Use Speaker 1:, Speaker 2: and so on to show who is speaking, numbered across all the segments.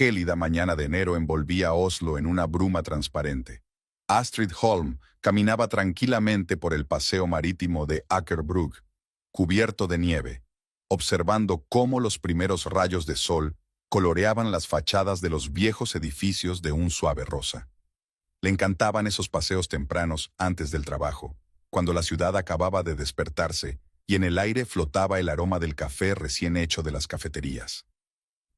Speaker 1: gélida mañana de enero envolvía a Oslo en una bruma transparente. Astrid Holm caminaba tranquilamente por el paseo marítimo de Akerbrug, cubierto de nieve, observando cómo los primeros rayos de sol coloreaban las fachadas de los viejos edificios de un suave rosa. Le encantaban esos paseos tempranos antes del trabajo, cuando la ciudad acababa de despertarse y en el aire flotaba el aroma del café recién hecho de las cafeterías.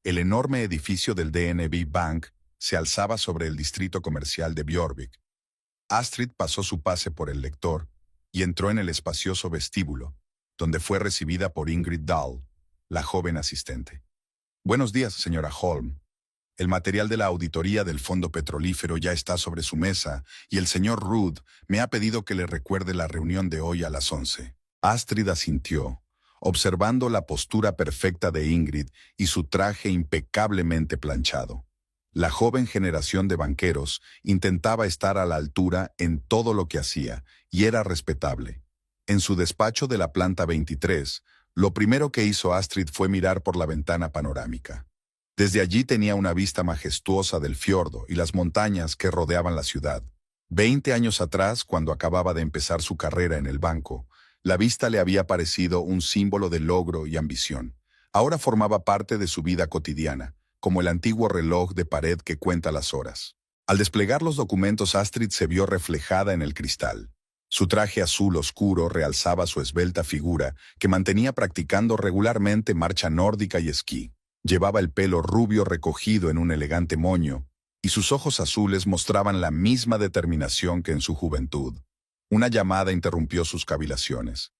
Speaker 1: El enorme edificio del DNB Bank se alzaba sobre el distrito comercial de Bjørvik. Astrid pasó su pase por el lector y entró en el espacioso vestíbulo, donde fue recibida por Ingrid Dahl, la joven asistente. «Buenos días, señora Holm. El material de la auditoría del Fondo Petrolífero ya está sobre su mesa y el señor Rudd me ha pedido que le recuerde la reunión de hoy a las 11». Astrid asintió, observando la postura perfecta de Ingrid y su traje impecablemente planchado. La joven generación de banqueros intentaba estar a la altura en todo lo que hacía, y era respetable. En su despacho de la planta 23, lo primero que hizo Astrid fue mirar por la ventana panorámica. Desde allí tenía una vista majestuosa del fiordo y las montañas que rodeaban la ciudad. 20 años atrás, cuando acababa de empezar su carrera en el banco, la vista le había parecido un símbolo de logro y ambición. Ahora formaba parte de su vida cotidiana, como el antiguo reloj de pared que cuenta las horas. Al desplegar los documentos, Astrid se vio reflejada en el cristal. Su traje azul oscuro realzaba su esbelta figura, que mantenía practicando regularmente marcha nórdica y esquí. Llevaba el pelo rubio recogido en un elegante moño, y sus ojos azules mostraban la misma determinación que en su juventud. Una llamada interrumpió sus cavilaciones.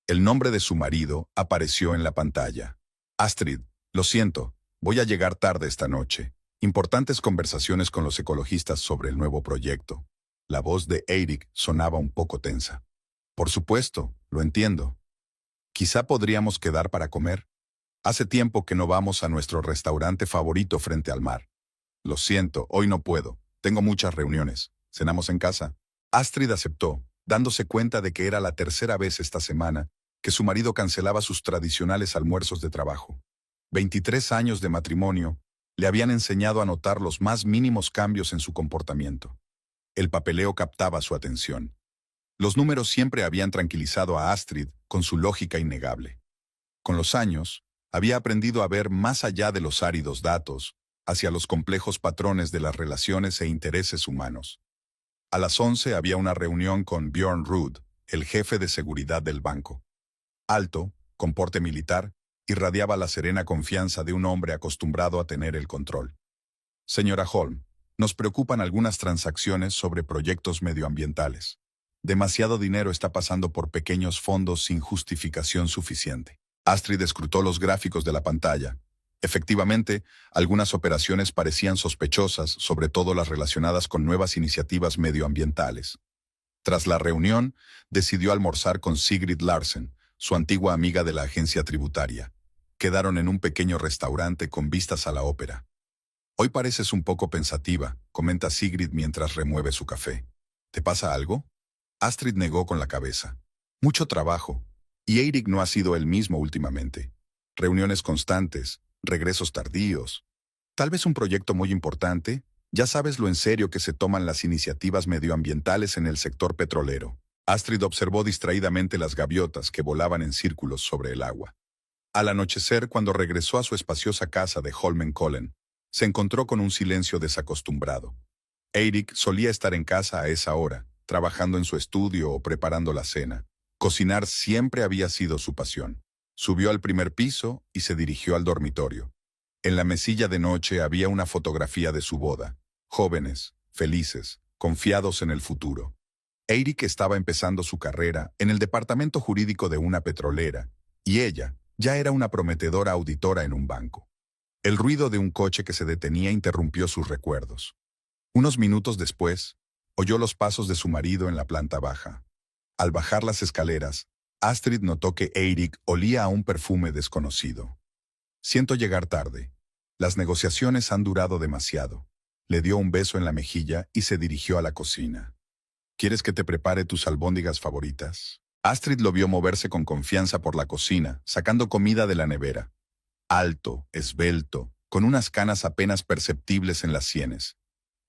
Speaker 1: El nombre de su marido apareció en la pantalla. «Astrid, lo siento, voy a llegar tarde esta noche. Importantes conversaciones con los ecologistas sobre el nuevo proyecto». La voz de Eirik sonaba un poco tensa. «Por supuesto, lo entiendo. Quizá podríamos quedar para comer. Hace tiempo que no vamos a nuestro restaurante favorito frente al mar». «Lo siento, hoy no puedo. Tengo muchas reuniones. ¿Cenamos en casa?» Astrid aceptó, dándose cuenta de que era la tercera vez esta semana que su marido cancelaba sus tradicionales almuerzos de trabajo. 23 años de matrimonio le habían enseñado a notar los más mínimos cambios en su comportamiento. El papeleo captaba su atención. Los números siempre habían tranquilizado a Astrid con su lógica innegable. Con los años, había aprendido a ver más allá de los áridos datos, hacia los complejos patrones de las relaciones e intereses humanos. A las 11 había una reunión con Bjørn Rudd, el jefe de seguridad del banco. Alto, con porte militar, irradiaba la serena confianza de un hombre acostumbrado a tener el control. «Señora Holm, nos preocupan algunas transacciones sobre proyectos medioambientales. Demasiado dinero está pasando por pequeños fondos sin justificación suficiente». Astrid escrutó los gráficos de la pantalla. Efectivamente, algunas operaciones parecían sospechosas, sobre todo las relacionadas con nuevas iniciativas medioambientales. Tras la reunión, decidió almorzar con Sigrid Larsen, su antigua amiga de la agencia tributaria. Quedaron en un pequeño restaurante con vistas a la ópera. «Hoy pareces un poco pensativa», comenta Sigrid mientras remueve su café. «¿Te pasa algo?» Astrid negó con la cabeza. «Mucho trabajo. Y Eirik no ha sido el mismo últimamente. Reuniones constantes, regresos tardíos. Tal vez un proyecto muy importante. Ya sabes lo en serio que se toman las iniciativas medioambientales en el sector petrolero». Astrid observó distraídamente las gaviotas que volaban en círculos sobre el agua. Al anochecer, cuando regresó a su espaciosa casa de Holmenkollen, se encontró con un silencio desacostumbrado. Eirik solía estar en casa a esa hora, trabajando en su estudio o preparando la cena. Cocinar siempre había sido su pasión. Subió al primer piso y se dirigió al dormitorio. En la mesilla de noche había una fotografía de su boda. Jóvenes, felices, confiados en el futuro. Eirik estaba empezando su carrera en el departamento jurídico de una petrolera, y ella ya era una prometedora auditora en un banco. El ruido de un coche que se detenía interrumpió sus recuerdos. Unos minutos después, oyó los pasos de su marido en la planta baja. Al bajar las escaleras, Astrid notó que Eirik olía a un perfume desconocido. «Siento llegar tarde. Las negociaciones han durado demasiado». Le dio un beso en la mejilla y se dirigió a la cocina. «¿Quieres que te prepare tus albóndigas favoritas?» Astrid lo vio moverse con confianza por la cocina, sacando comida de la nevera. Alto, esbelto, con unas canas apenas perceptibles en las sienes.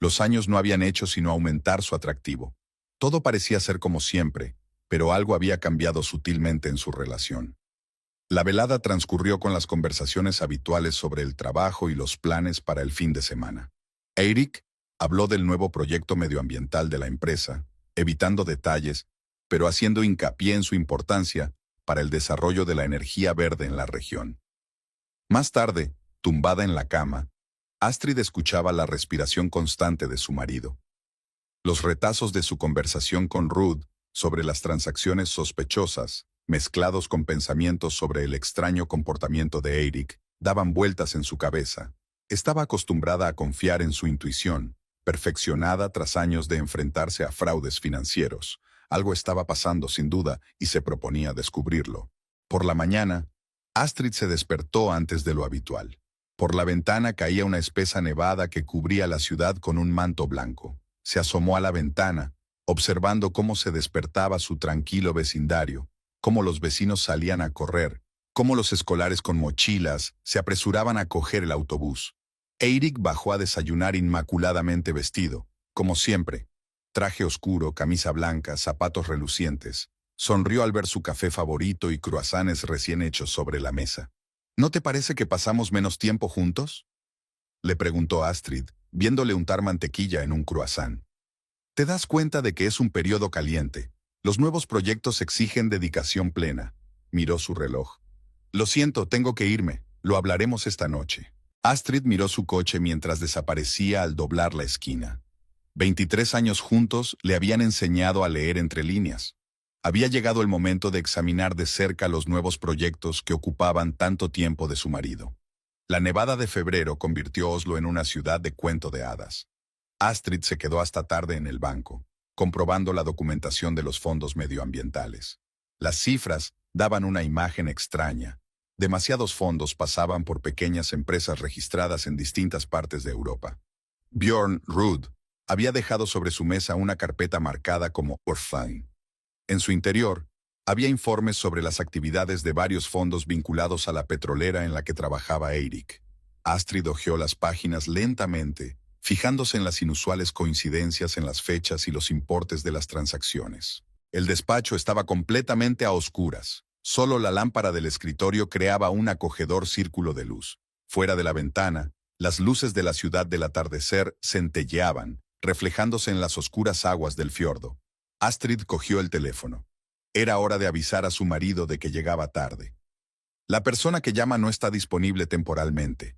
Speaker 1: Los años no habían hecho sino aumentar su atractivo. Todo parecía ser como siempre, pero algo había cambiado sutilmente en su relación. La velada transcurrió con las conversaciones habituales sobre el trabajo y los planes para el fin de semana. Eirik habló del nuevo proyecto medioambiental de la empresa, evitando detalles, pero haciendo hincapié en su importancia para el desarrollo de la energía verde en la región. Más tarde, tumbada en la cama, Astrid escuchaba la respiración constante de su marido. Los retazos de su conversación con Ruud sobre las transacciones sospechosas, mezclados con pensamientos sobre el extraño comportamiento de Eirik, daban vueltas en su cabeza. Estaba acostumbrada a confiar en su intuición, perfeccionada tras años de enfrentarse a fraudes financieros. Algo estaba pasando sin duda y se proponía descubrirlo. Por la mañana, Astrid se despertó antes de lo habitual. Por la ventana caía una espesa nevada que cubría la ciudad con un manto blanco. Se asomó a la ventana, observando cómo se despertaba su tranquilo vecindario, cómo los vecinos salían a correr, cómo los escolares con mochilas se apresuraban a coger el autobús. Eirik bajó a desayunar inmaculadamente vestido, como siempre. Traje oscuro, camisa blanca, zapatos relucientes. Sonrió al ver su café favorito y croissants recién hechos sobre la mesa. ¿No te parece que pasamos menos tiempo juntos?, le preguntó Astrid, viéndole untar mantequilla en un croissant. ¿Te das cuenta de que es un periodo caliente? Los nuevos proyectos exigen dedicación plena. Miró su reloj. Lo siento, tengo que irme. Lo hablaremos esta noche. Astrid miró su coche mientras desaparecía al doblar la esquina. 23 años juntos le habían enseñado a leer entre líneas. Había llegado el momento de examinar de cerca los nuevos proyectos que ocupaban tanto tiempo de su marido. La nevada de febrero convirtió Oslo en una ciudad de cuento de hadas. Astrid se quedó hasta tarde en el banco, comprobando la documentación de los fondos medioambientales. Las cifras daban una imagen extraña. Demasiados fondos pasaban por pequeñas empresas registradas en distintas partes de Europa. Björn Ruud había dejado sobre su mesa una carpeta marcada como Orfine. En su interior, había informes sobre las actividades de varios fondos vinculados a la petrolera en la que trabajaba Eirik. Astrid hojeó las páginas lentamente, fijándose en las inusuales coincidencias en las fechas y los importes de las transacciones. El despacho estaba completamente a oscuras. Solo la lámpara del escritorio creaba un acogedor círculo de luz. Fuera de la ventana, las luces de la ciudad del atardecer centelleaban, reflejándose en las oscuras aguas del fiordo. Astrid cogió el teléfono. Era hora de avisar a su marido de que llegaba tarde. La persona que llama no está disponible temporalmente.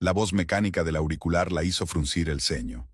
Speaker 1: La voz mecánica del auricular la hizo fruncir el ceño.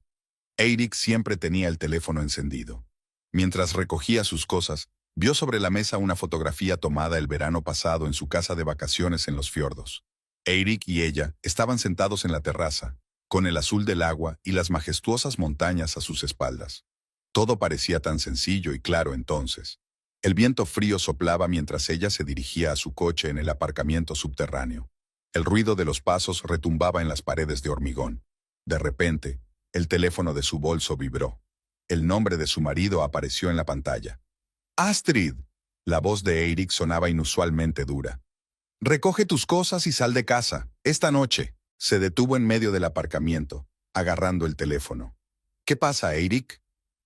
Speaker 1: Eirik siempre tenía el teléfono encendido. Mientras recogía sus cosas, vio sobre la mesa una fotografía tomada el verano pasado en su casa de vacaciones en los fiordos. Eirik y ella estaban sentados en la terraza, con el azul del agua y las majestuosas montañas a sus espaldas. Todo parecía tan sencillo y claro entonces. El viento frío soplaba mientras ella se dirigía a su coche en el aparcamiento subterráneo. El ruido de los pasos retumbaba en las paredes de hormigón. De repente, el teléfono de su bolso vibró. El nombre de su marido apareció en la pantalla. ¡Astrid! La voz de Eirik sonaba inusualmente dura. «Recoge tus cosas y sal de casa, esta noche». Se detuvo en medio del aparcamiento, agarrando el teléfono. «¿Qué pasa, Eirik?»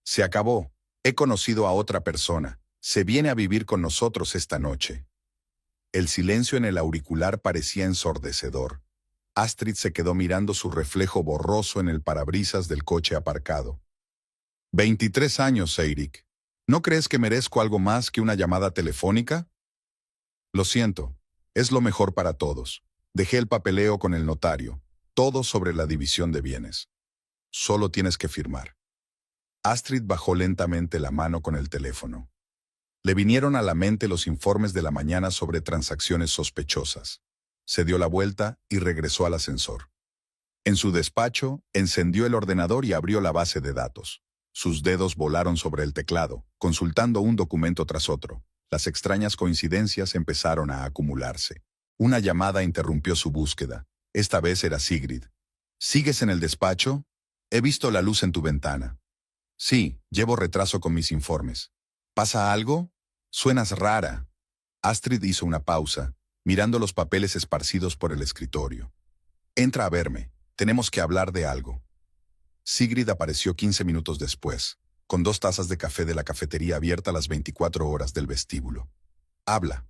Speaker 1: «Se acabó. He conocido a otra persona. Se viene a vivir con nosotros esta noche». El silencio en el auricular parecía ensordecedor. Astrid se quedó mirando su reflejo borroso en el parabrisas del coche aparcado. 23 años, Eirik. ¿No crees que merezco algo más que una llamada telefónica? Lo siento. Es lo mejor para todos. Dejé el papeleo con el notario. Todo sobre la división de bienes. Solo tienes que firmar. Astrid bajó lentamente la mano con el teléfono. Le vinieron a la mente los informes de la mañana sobre transacciones sospechosas. Se dio la vuelta y regresó al ascensor. En su despacho, encendió el ordenador y abrió la base de datos. Sus dedos volaron sobre el teclado, consultando un documento tras otro. Las extrañas coincidencias empezaron a acumularse. Una llamada interrumpió su búsqueda. Esta vez era Sigrid. ¿Sigues en el despacho? He visto la luz en tu ventana. Sí, llevo retraso con mis informes. ¿Pasa algo? Suenas rara. Astrid hizo una pausa, mirando los papeles esparcidos por el escritorio. Entra a verme. Tenemos que hablar de algo. Sigrid apareció 15 minutos después, con 2 tazas de café de la cafetería abierta a las 24 horas del vestíbulo. Habla.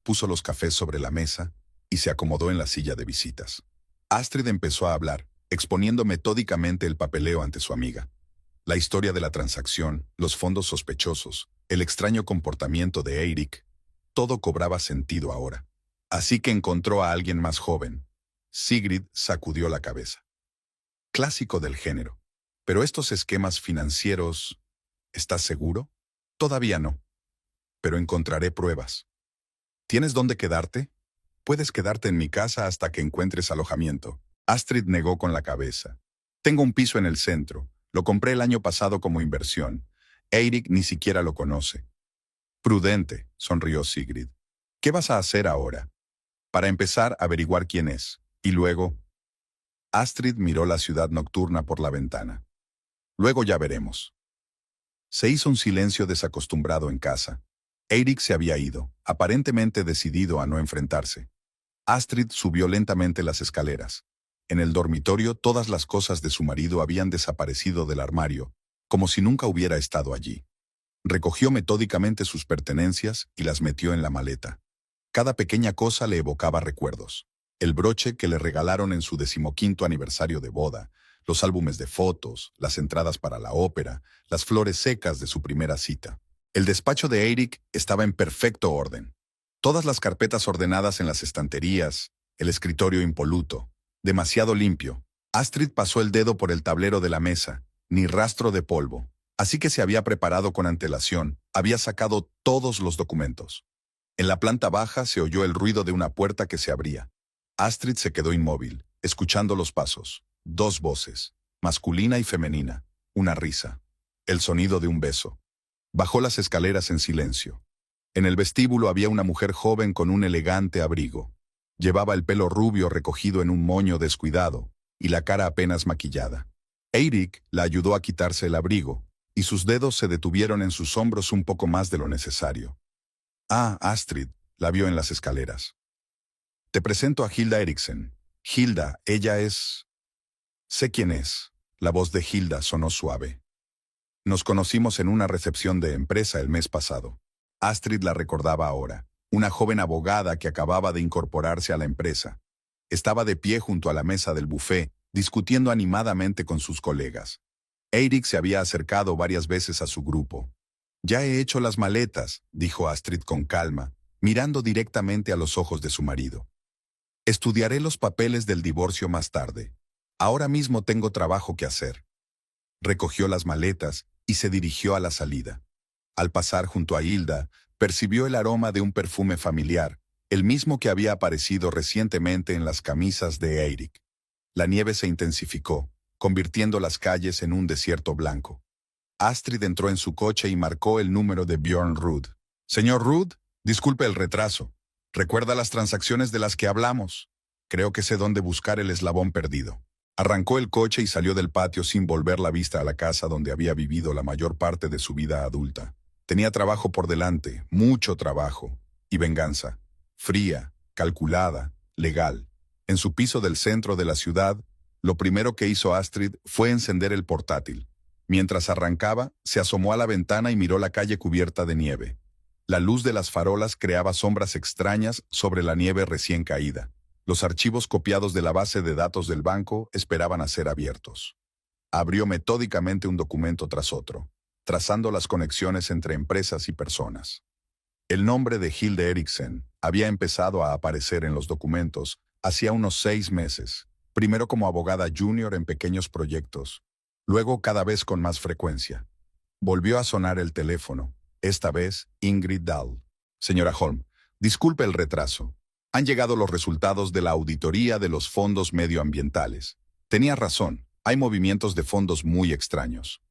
Speaker 1: Puso los cafés sobre la mesa y se acomodó en la silla de visitas. Astrid empezó a hablar, exponiendo metódicamente el papeleo ante su amiga. La historia de la transacción, los fondos sospechosos, el extraño comportamiento de Eirik, todo cobraba sentido ahora. Así que encontró a alguien más joven. Sigrid sacudió la cabeza. Clásico del género. Pero estos esquemas financieros, ¿estás seguro? Todavía no. Pero encontraré pruebas. ¿Tienes dónde quedarte? Puedes quedarte en mi casa hasta que encuentres alojamiento. Astrid negó con la cabeza. Tengo un piso en el centro. Lo compré el año pasado como inversión. Eirik ni siquiera lo conoce. Prudente, sonrió Sigrid. ¿Qué vas a hacer ahora? Para empezar, averiguar quién es. Y luego... Astrid miró la ciudad nocturna por la ventana. Luego ya veremos. Se hizo un silencio desacostumbrado en casa. Eirik se había ido, aparentemente decidido a no enfrentarse. Astrid subió lentamente las escaleras. En el dormitorio todas las cosas de su marido habían desaparecido del armario, como si nunca hubiera estado allí. Recogió metódicamente sus pertenencias y las metió en la maleta. Cada pequeña cosa le evocaba recuerdos. El broche que le regalaron en su 15º aniversario de boda, los álbumes de fotos, las entradas para la ópera, las flores secas de su primera cita. El despacho de Eirik estaba en perfecto orden. Todas las carpetas ordenadas en las estanterías, el escritorio impoluto, demasiado limpio. Astrid pasó el dedo por el tablero de la mesa, ni rastro de polvo. Así que se había preparado con antelación, había sacado todos los documentos. En la planta baja se oyó el ruido de una puerta que se abría. Astrid se quedó inmóvil, escuchando los pasos. 2 voces, masculina y femenina, una risa, el sonido de un beso. Bajó las escaleras en silencio. En el vestíbulo había una mujer joven con un elegante abrigo. Llevaba el pelo rubio recogido en un moño descuidado y la cara apenas maquillada. Eirik la ayudó a quitarse el abrigo y sus dedos se detuvieron en sus hombros un poco más de lo necesario. Ah, Astrid, la vio en las escaleras. Te presento a Hilda Eriksen. Hilda, ella es... Sé quién es. La voz de Hilda sonó suave. Nos conocimos en una recepción de empresa el mes pasado. Astrid la recordaba ahora, una joven abogada que acababa de incorporarse a la empresa. Estaba de pie junto a la mesa del buffet, discutiendo animadamente con sus colegas. Eirik se había acercado varias veces a su grupo. Ya he hecho las maletas, dijo Astrid con calma, mirando directamente a los ojos de su marido. Estudiaré los papeles del divorcio más tarde. Ahora mismo tengo trabajo que hacer. Recogió las maletas y se dirigió a la salida. Al pasar junto a Hilda, percibió el aroma de un perfume familiar, el mismo que había aparecido recientemente en las camisas de Eirik. La nieve se intensificó, convirtiendo las calles en un desierto blanco. Astrid entró en su coche y marcó el número de Björn Rudd. Señor Rudd, disculpe el retraso. ¿Recuerda las transacciones de las que hablamos? Creo que sé dónde buscar el eslabón perdido. Arrancó el coche y salió del patio sin volver la vista a la casa donde había vivido la mayor parte de su vida adulta. Tenía trabajo por delante, mucho trabajo, y venganza. Fría, calculada, legal. En su piso del centro de la ciudad, lo primero que hizo Astrid fue encender el portátil. Mientras arrancaba, se asomó a la ventana y miró la calle cubierta de nieve. La luz de las farolas creaba sombras extrañas sobre la nieve recién caída. Los archivos copiados de la base de datos del banco esperaban a ser abiertos. Abrió metódicamente un documento tras otro, trazando las conexiones entre empresas y personas. El nombre de Hilda Eriksen había empezado a aparecer en los documentos hacía unos 6 meses, primero como abogada junior en pequeños proyectos, luego cada vez con más frecuencia. Volvió a sonar el teléfono, esta vez Ingrid Dahl. Señora Holm, disculpe el retraso. Han llegado los resultados de la auditoría de los fondos medioambientales. Tenía razón, hay movimientos de fondos muy extraños.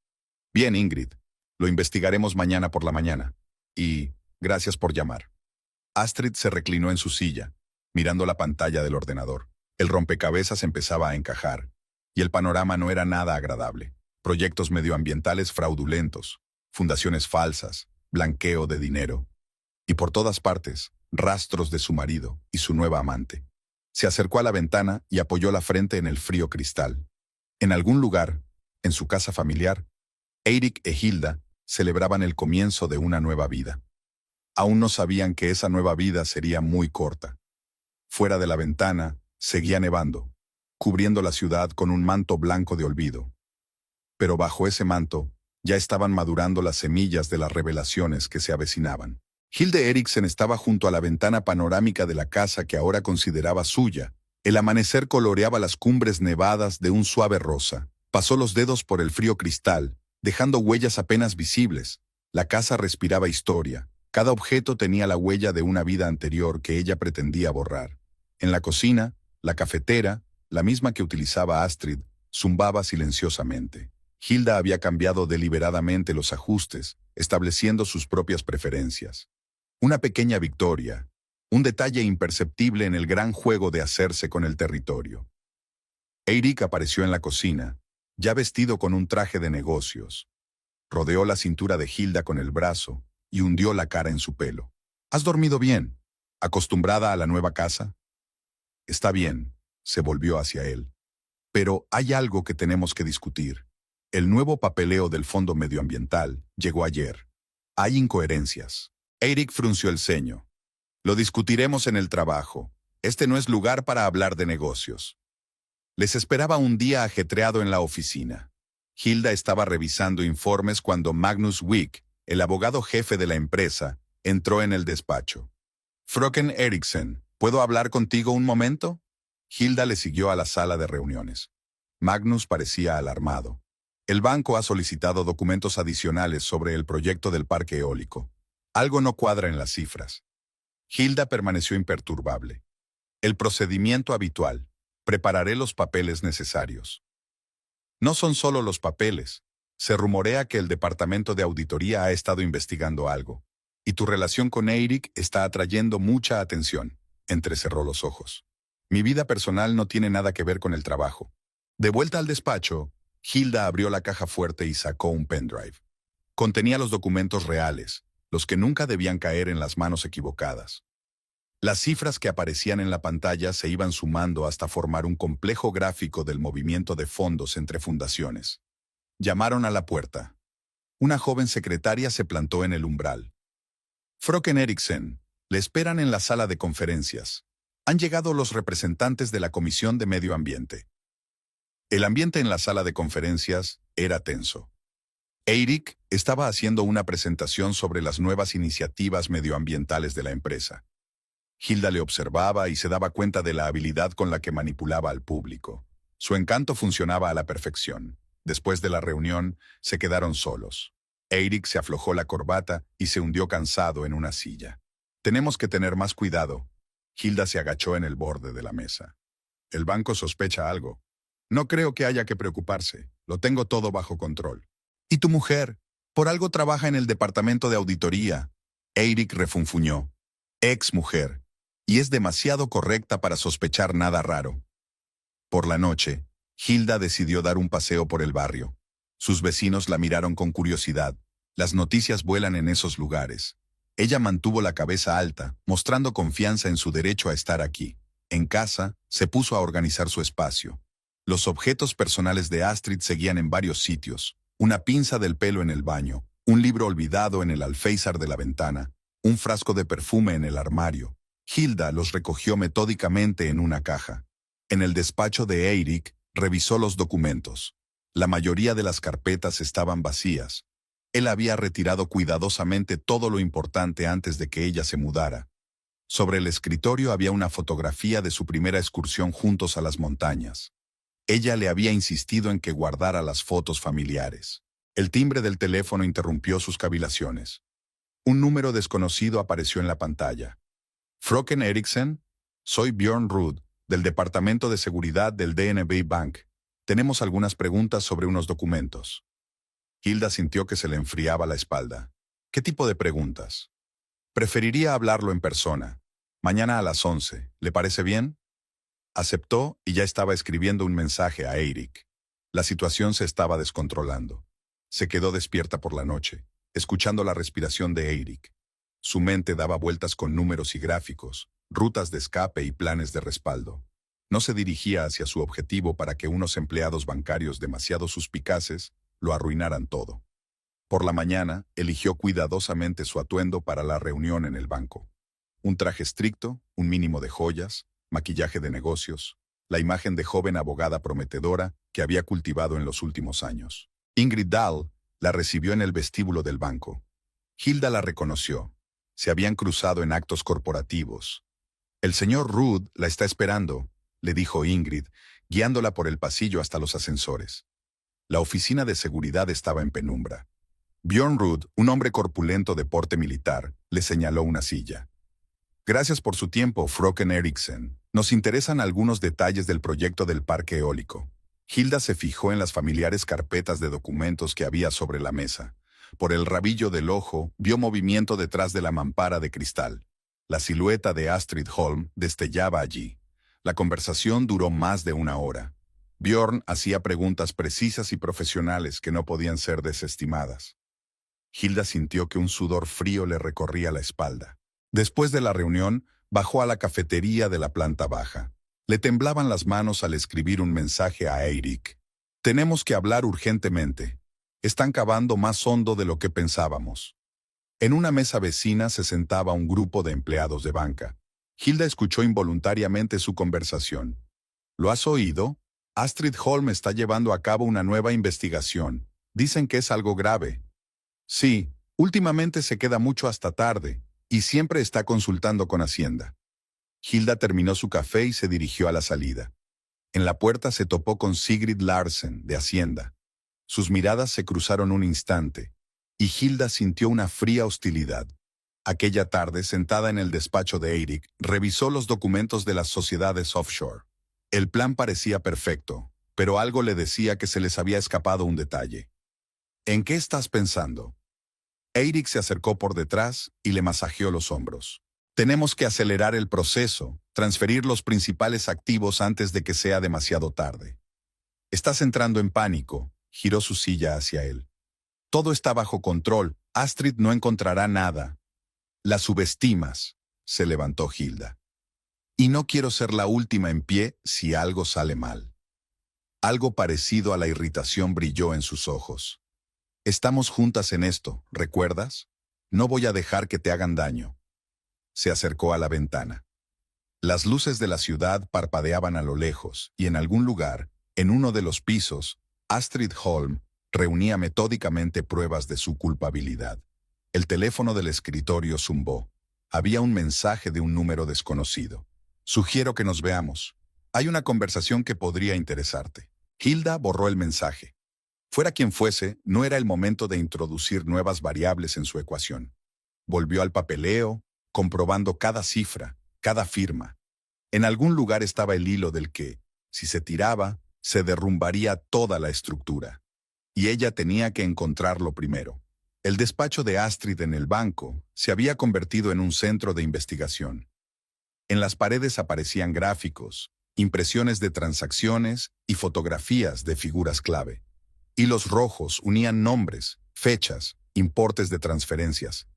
Speaker 1: Bien, Ingrid, lo investigaremos mañana por la mañana. Y gracias por llamar. Astrid se reclinó en su silla, mirando la pantalla del ordenador. El rompecabezas empezaba a encajar, y el panorama no era nada agradable. Proyectos medioambientales fraudulentos, fundaciones falsas, blanqueo de dinero. Y por todas partes, rastros de su marido y su nueva amante. Se acercó a la ventana y apoyó la frente en el frío cristal. En algún lugar, en su casa familiar, Eirik e Hilda celebraban el comienzo de una nueva vida. Aún no sabían que esa nueva vida sería muy corta. Fuera de la ventana, seguía nevando, cubriendo la ciudad con un manto blanco de olvido. Pero bajo ese manto, ya estaban madurando las semillas de las revelaciones que se avecinaban. Hilde Eriksen estaba junto a la ventana panorámica de la casa que ahora consideraba suya. El amanecer coloreaba las cumbres nevadas de un suave rosa. Pasó los dedos por el frío cristal, dejando huellas apenas visibles. La casa respiraba historia. Cada objeto tenía la huella de una vida anterior que ella pretendía borrar. En la cocina, la cafetera, la misma que utilizaba Astrid, zumbaba silenciosamente. Hilda había cambiado deliberadamente los ajustes, estableciendo sus propias preferencias. Una pequeña victoria, un detalle imperceptible en el gran juego de hacerse con el territorio. Eirik apareció en la cocina, ya vestido con un traje de negocios. Rodeó la cintura de Hilda con el brazo y hundió la cara en su pelo. ¿Has dormido bien? ¿Acostumbrada a la nueva casa? Está bien, se volvió hacia él. Pero hay algo que tenemos que discutir. El nuevo papeleo del Fondo Medioambiental llegó ayer. Hay incoherencias. Eirik frunció el ceño. Lo discutiremos en el trabajo. Este no es lugar para hablar de negocios. Les esperaba un día ajetreado en la oficina. Hilda estaba revisando informes cuando Magnus Wick, el abogado jefe de la empresa, entró en el despacho. Fröken Eriksen, ¿puedo hablar contigo un momento? Hilda le siguió a la sala de reuniones. Magnus parecía alarmado. El banco ha solicitado documentos adicionales sobre el proyecto del parque eólico. Algo no cuadra en las cifras. Hilda permaneció imperturbable. El procedimiento habitual. Prepararé los papeles necesarios. No son solo los papeles. Se rumorea que el departamento de auditoría ha estado investigando algo. Y tu relación con Eirik está atrayendo mucha atención. Entrecerró los ojos. Mi vida personal no tiene nada que ver con el trabajo. De vuelta al despacho, Hilda abrió la caja fuerte y sacó un pendrive. Contenía los documentos reales, los que nunca debían caer en las manos equivocadas. Las cifras que aparecían en la pantalla se iban sumando hasta formar un complejo gráfico del movimiento de fondos entre fundaciones. Llamaron a la puerta. Una joven secretaria se plantó en el umbral. Fröken Eriksen, le esperan en la sala de conferencias. Han llegado los representantes de la Comisión de Medio Ambiente. El ambiente en la sala de conferencias era tenso. Eirik estaba haciendo una presentación sobre las nuevas iniciativas medioambientales de la empresa. Hilda le observaba y se daba cuenta de la habilidad con la que manipulaba al público. Su encanto funcionaba a la perfección. Después de la reunión, se quedaron solos. Eirik se aflojó la corbata y se hundió cansado en una silla. Tenemos que tener más cuidado. Hilda se agachó en el borde de la mesa. El banco sospecha algo. No creo que haya que preocuparse. Lo tengo todo bajo control. ¿Y tu mujer? Por algo trabaja en el departamento de auditoría. Eirik refunfuñó. Ex mujer. Y es demasiado correcta para sospechar nada raro. Por la noche, Hilda decidió dar un paseo por el barrio. Sus vecinos la miraron con curiosidad. Las noticias vuelan en esos lugares. Ella mantuvo la cabeza alta, mostrando confianza en su derecho a estar aquí. En casa, se puso a organizar su espacio. Los objetos personales de Astrid seguían en varios sitios. Una pinza del pelo en el baño, un libro olvidado en el alféizar de la ventana, un frasco de perfume en el armario. Hilda los recogió metódicamente en una caja. En el despacho de Eirik, revisó los documentos. La mayoría de las carpetas estaban vacías. Él había retirado cuidadosamente todo lo importante antes de que ella se mudara. Sobre el escritorio había una fotografía de su primera excursión juntos a las montañas. Ella le había insistido en que guardara las fotos familiares. El timbre del teléfono interrumpió sus cavilaciones. Un número desconocido apareció en la pantalla. Fröken Eriksen, soy Björn Rudd, del Departamento de Seguridad del DNB Bank. Tenemos algunas preguntas sobre unos documentos. Hilda sintió que se le enfriaba la espalda. ¿Qué tipo de preguntas? Preferiría hablarlo en persona. Mañana a las 11. ¿Le parece bien? Aceptó y ya estaba escribiendo un mensaje a Eirik. La situación se estaba descontrolando. Se quedó despierta por la noche, escuchando la respiración de Eirik. Su mente daba vueltas con números y gráficos, rutas de escape y planes de respaldo. No se dirigía hacia su objetivo para que unos empleados bancarios demasiado suspicaces lo arruinaran todo. Por la mañana, eligió cuidadosamente su atuendo para la reunión en el banco. Un traje estricto, un mínimo de joyas, maquillaje de negocios, la imagen de joven abogada prometedora que había cultivado en los últimos años. Ingrid Dahl la recibió en el vestíbulo del banco. Hilda la reconoció. Se habían cruzado en actos corporativos. «El señor Rudd la está esperando», le dijo Ingrid, guiándola por el pasillo hasta los ascensores. La oficina de seguridad estaba en penumbra. Björn Rudd, un hombre corpulento de porte militar, le señaló una silla. «Gracias por su tiempo, Fröken Eriksen. Nos interesan algunos detalles del proyecto del parque eólico». Hilda se fijó en las familiares carpetas de documentos que había sobre la mesa. Por el rabillo del ojo, vio movimiento detrás de la mampara de cristal. La silueta de Astrid Holm destellaba allí. La conversación duró más de una hora. Björn hacía preguntas precisas y profesionales que no podían ser desestimadas. Hilda sintió que un sudor frío le recorría la espalda. Después de la reunión, bajó a la cafetería de la planta baja. Le temblaban las manos al escribir un mensaje a Eirik. «Tenemos que hablar urgentemente. Están cavando más hondo de lo que pensábamos». En una mesa vecina se sentaba un grupo de empleados de banca. Hilda escuchó involuntariamente su conversación. «¿Lo has oído? Astrid Holm está llevando a cabo una nueva investigación. Dicen que es algo grave». «Sí, últimamente se queda mucho hasta tarde, y siempre está consultando con Hacienda». Hilda terminó su café y se dirigió a la salida. En la puerta se topó con Sigrid Larsen, de Hacienda. Sus miradas se cruzaron un instante, y Hilda sintió una fría hostilidad. Aquella tarde, sentada en el despacho de Eirik, revisó los documentos de las sociedades offshore. El plan parecía perfecto, pero algo le decía que se les había escapado un detalle. «¿En qué estás pensando?» Eirik se acercó por detrás y le masajeó los hombros. «Tenemos que acelerar el proceso, transferir los principales activos antes de que sea demasiado tarde». «Estás entrando en pánico», giró su silla hacia él. «Todo está bajo control, Astrid no encontrará nada». «La subestimas», se levantó Hilda. «Y no quiero ser la última en pie si algo sale mal». Algo parecido a la irritación brilló en sus ojos. «Estamos juntas en esto, ¿recuerdas? No voy a dejar que te hagan daño». Se acercó a la ventana. Las luces de la ciudad parpadeaban a lo lejos, y en algún lugar, en uno de los pisos, Astrid Holm reunía metódicamente pruebas de su culpabilidad. El teléfono del escritorio zumbó. Había un mensaje de un número desconocido. «Sugiero que nos veamos. Hay una conversación que podría interesarte». Hilda borró el mensaje. Fuera quien fuese, no era el momento de introducir nuevas variables en su ecuación. Volvió al papeleo, comprobando cada cifra, cada firma. En algún lugar estaba el hilo del que, si se tiraba, se derrumbaría toda la estructura. Y ella tenía que encontrarlo primero. El despacho de Astrid en el banco se había convertido en un centro de investigación. En las paredes aparecían gráficos, impresiones de transacciones y fotografías de figuras clave. Hilos rojos unían nombres, fechas, importes de transferencias.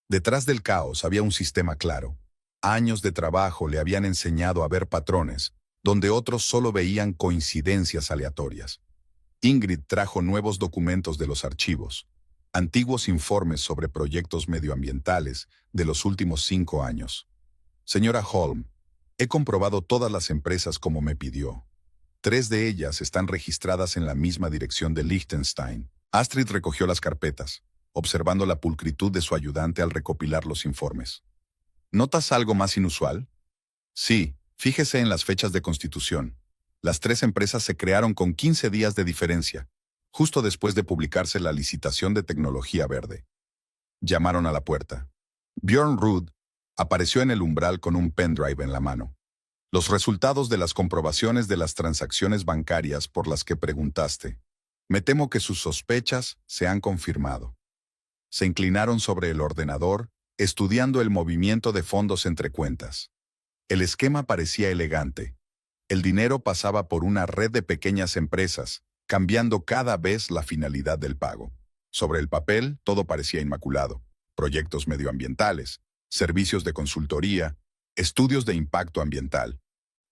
Speaker 1: Detrás del caos había un sistema claro. Años de trabajo le habían enseñado a ver patrones, donde otros solo veían coincidencias aleatorias. Ingrid trajo nuevos documentos de los archivos, antiguos informes sobre proyectos medioambientales de los últimos 5 años. «Señora Holm, he comprobado todas las empresas como me pidió. 3 de ellas están registradas en la misma dirección de Liechtenstein». Astrid recogió las carpetas, observando la pulcritud de su ayudante al recopilar los informes. «¿Notas algo más inusual?» «Sí, fíjese en las fechas de constitución. Las 3 empresas se crearon con 15 días de diferencia, justo después de publicarse la licitación de tecnología verde». Llamaron a la puerta. Björn Rudd apareció en el umbral con un pendrive en la mano. «Los resultados de las comprobaciones de las transacciones bancarias por las que preguntaste. Me temo que sus sospechas se han confirmado». Se inclinaron sobre el ordenador, estudiando el movimiento de fondos entre cuentas. El esquema parecía elegante. El dinero pasaba por una red de pequeñas empresas, cambiando cada vez la finalidad del pago. Sobre el papel, todo parecía inmaculado. Proyectos medioambientales, servicios de consultoría, Estudios de impacto ambiental.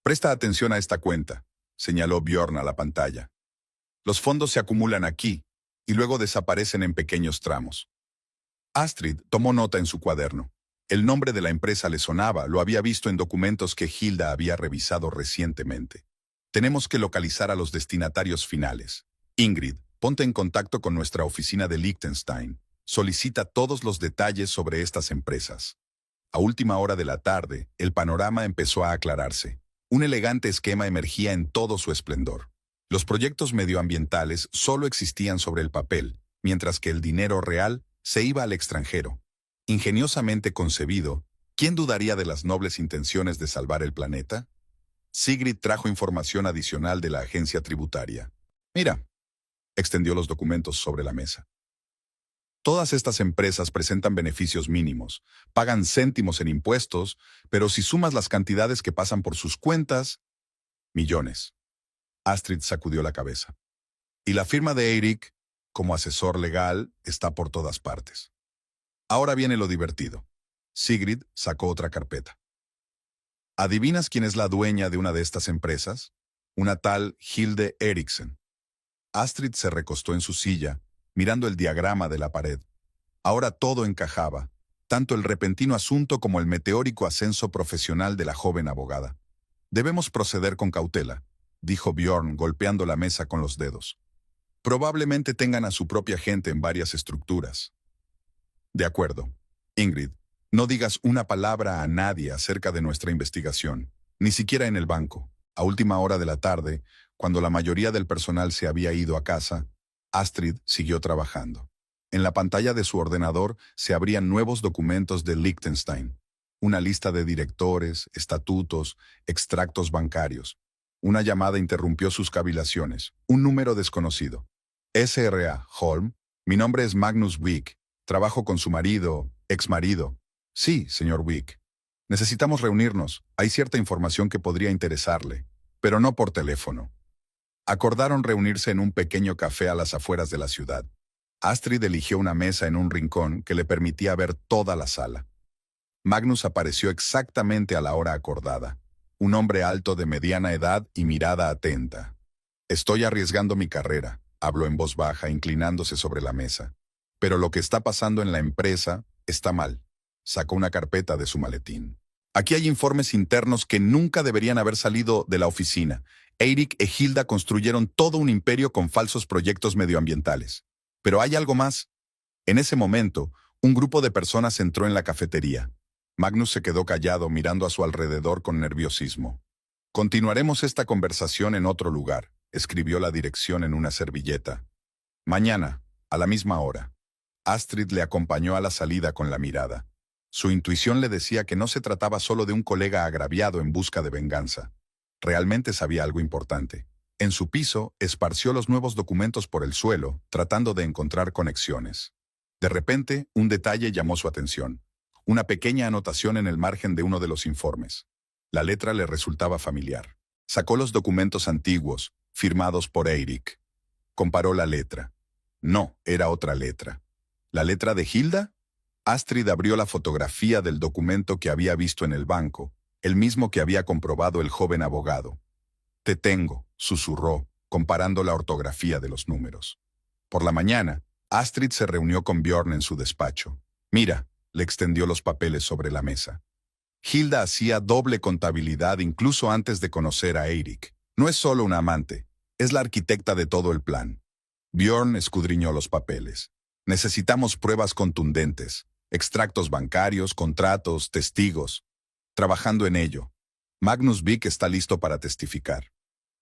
Speaker 1: Presta atención a esta cuenta, señaló Bjorn a la pantalla. Los fondos se acumulan aquí y luego desaparecen en pequeños tramos. Astrid tomó nota en su cuaderno. El nombre de la empresa le sonaba, lo había visto en documentos que Hilda había revisado recientemente. Tenemos que localizar a los destinatarios finales. Ingrid, ponte en contacto con nuestra oficina de Liechtenstein. Solicita todos los detalles sobre estas empresas. A última hora de la tarde, el panorama empezó a aclararse. Un elegante esquema emergía en todo su esplendor. Los proyectos medioambientales solo existían sobre el papel, mientras que el dinero real se iba al extranjero. Ingeniosamente concebido, ¿quién dudaría de las nobles intenciones de salvar el planeta? Sigrid trajo información adicional de la agencia tributaria. Mira, extendió los documentos sobre la mesa. Todas estas empresas presentan beneficios mínimos, pagan céntimos en impuestos, pero si sumas las cantidades que pasan por sus cuentas, millones. Astrid sacudió la cabeza. Y la firma de Eirik, como asesor legal, está por todas partes. Ahora viene lo divertido. Sigrid sacó otra carpeta. ¿Adivinas quién es la dueña de una de estas empresas? Una tal Hilde Eriksen. Astrid se recostó en su silla, mirando el diagrama de la pared. Ahora todo encajaba, tanto el repentino asunto como el meteórico ascenso profesional de la joven abogada. Debemos proceder con cautela, dijo Bjorn golpeando la mesa con los dedos. Probablemente tengan a su propia gente en varias estructuras. De acuerdo. Ingrid, no digas una palabra a nadie acerca de nuestra investigación, ni siquiera en el banco. A última hora de la tarde, cuando la mayoría del personal se había ido a casa, Astrid siguió trabajando. En la pantalla de su ordenador se abrían nuevos documentos de Liechtenstein. Una lista de directores, estatutos, extractos bancarios. Una llamada interrumpió sus cavilaciones. Un número desconocido. S.R.A. Holm, mi nombre es Magnus Wick. Trabajo con su marido, exmarido. Sí, señor Wick. Necesitamos reunirnos. Hay cierta información que podría interesarle, pero no por teléfono. Acordaron reunirse en un pequeño café a las afueras de la ciudad. Astrid eligió una mesa en un rincón que le permitía ver toda la sala. Magnus apareció exactamente a la hora acordada. Un hombre alto de mediana edad y mirada atenta. Estoy arriesgando mi carrera, habló en voz baja, inclinándose sobre la mesa. Pero lo que está pasando en la empresa está mal. Sacó una carpeta de su maletín. Aquí hay informes internos que nunca deberían haber salido de la oficina. Eirik e Hilda construyeron todo un imperio con falsos proyectos medioambientales. Pero hay algo más. En ese momento, un grupo de personas entró en la cafetería. Magnus se quedó callado mirando a su alrededor con nerviosismo. Continuaremos esta conversación en otro lugar, escribió la dirección en una servilleta. Mañana, a la misma hora. Astrid le acompañó a la salida con la mirada. Su intuición le decía que no se trataba solo de un colega agraviado en busca de venganza. Realmente sabía algo importante. En su piso, esparció los nuevos documentos por el suelo, tratando de encontrar conexiones. De repente, un detalle llamó su atención. Una pequeña anotación en el margen de uno de los informes. La letra le resultaba familiar. Sacó los documentos antiguos, firmados por Eirik. Comparó la letra. No, era otra letra. ¿La letra de Hilda? Astrid abrió la fotografía del documento que había visto en el banco, el mismo que había comprobado el joven abogado. Te tengo, susurró, comparando la ortografía de los números. Por la mañana, Astrid se reunió con Bjorn en su despacho. Mira, le extendió los papeles sobre la mesa. Hilda hacía doble contabilidad incluso antes de conocer a Eirik. No es solo una amante, es la arquitecta de todo el plan. Bjorn escudriñó los papeles. Necesitamos pruebas contundentes, extractos bancarios, contratos, testigos. Trabajando en ello. Magnus Wick está listo para testificar.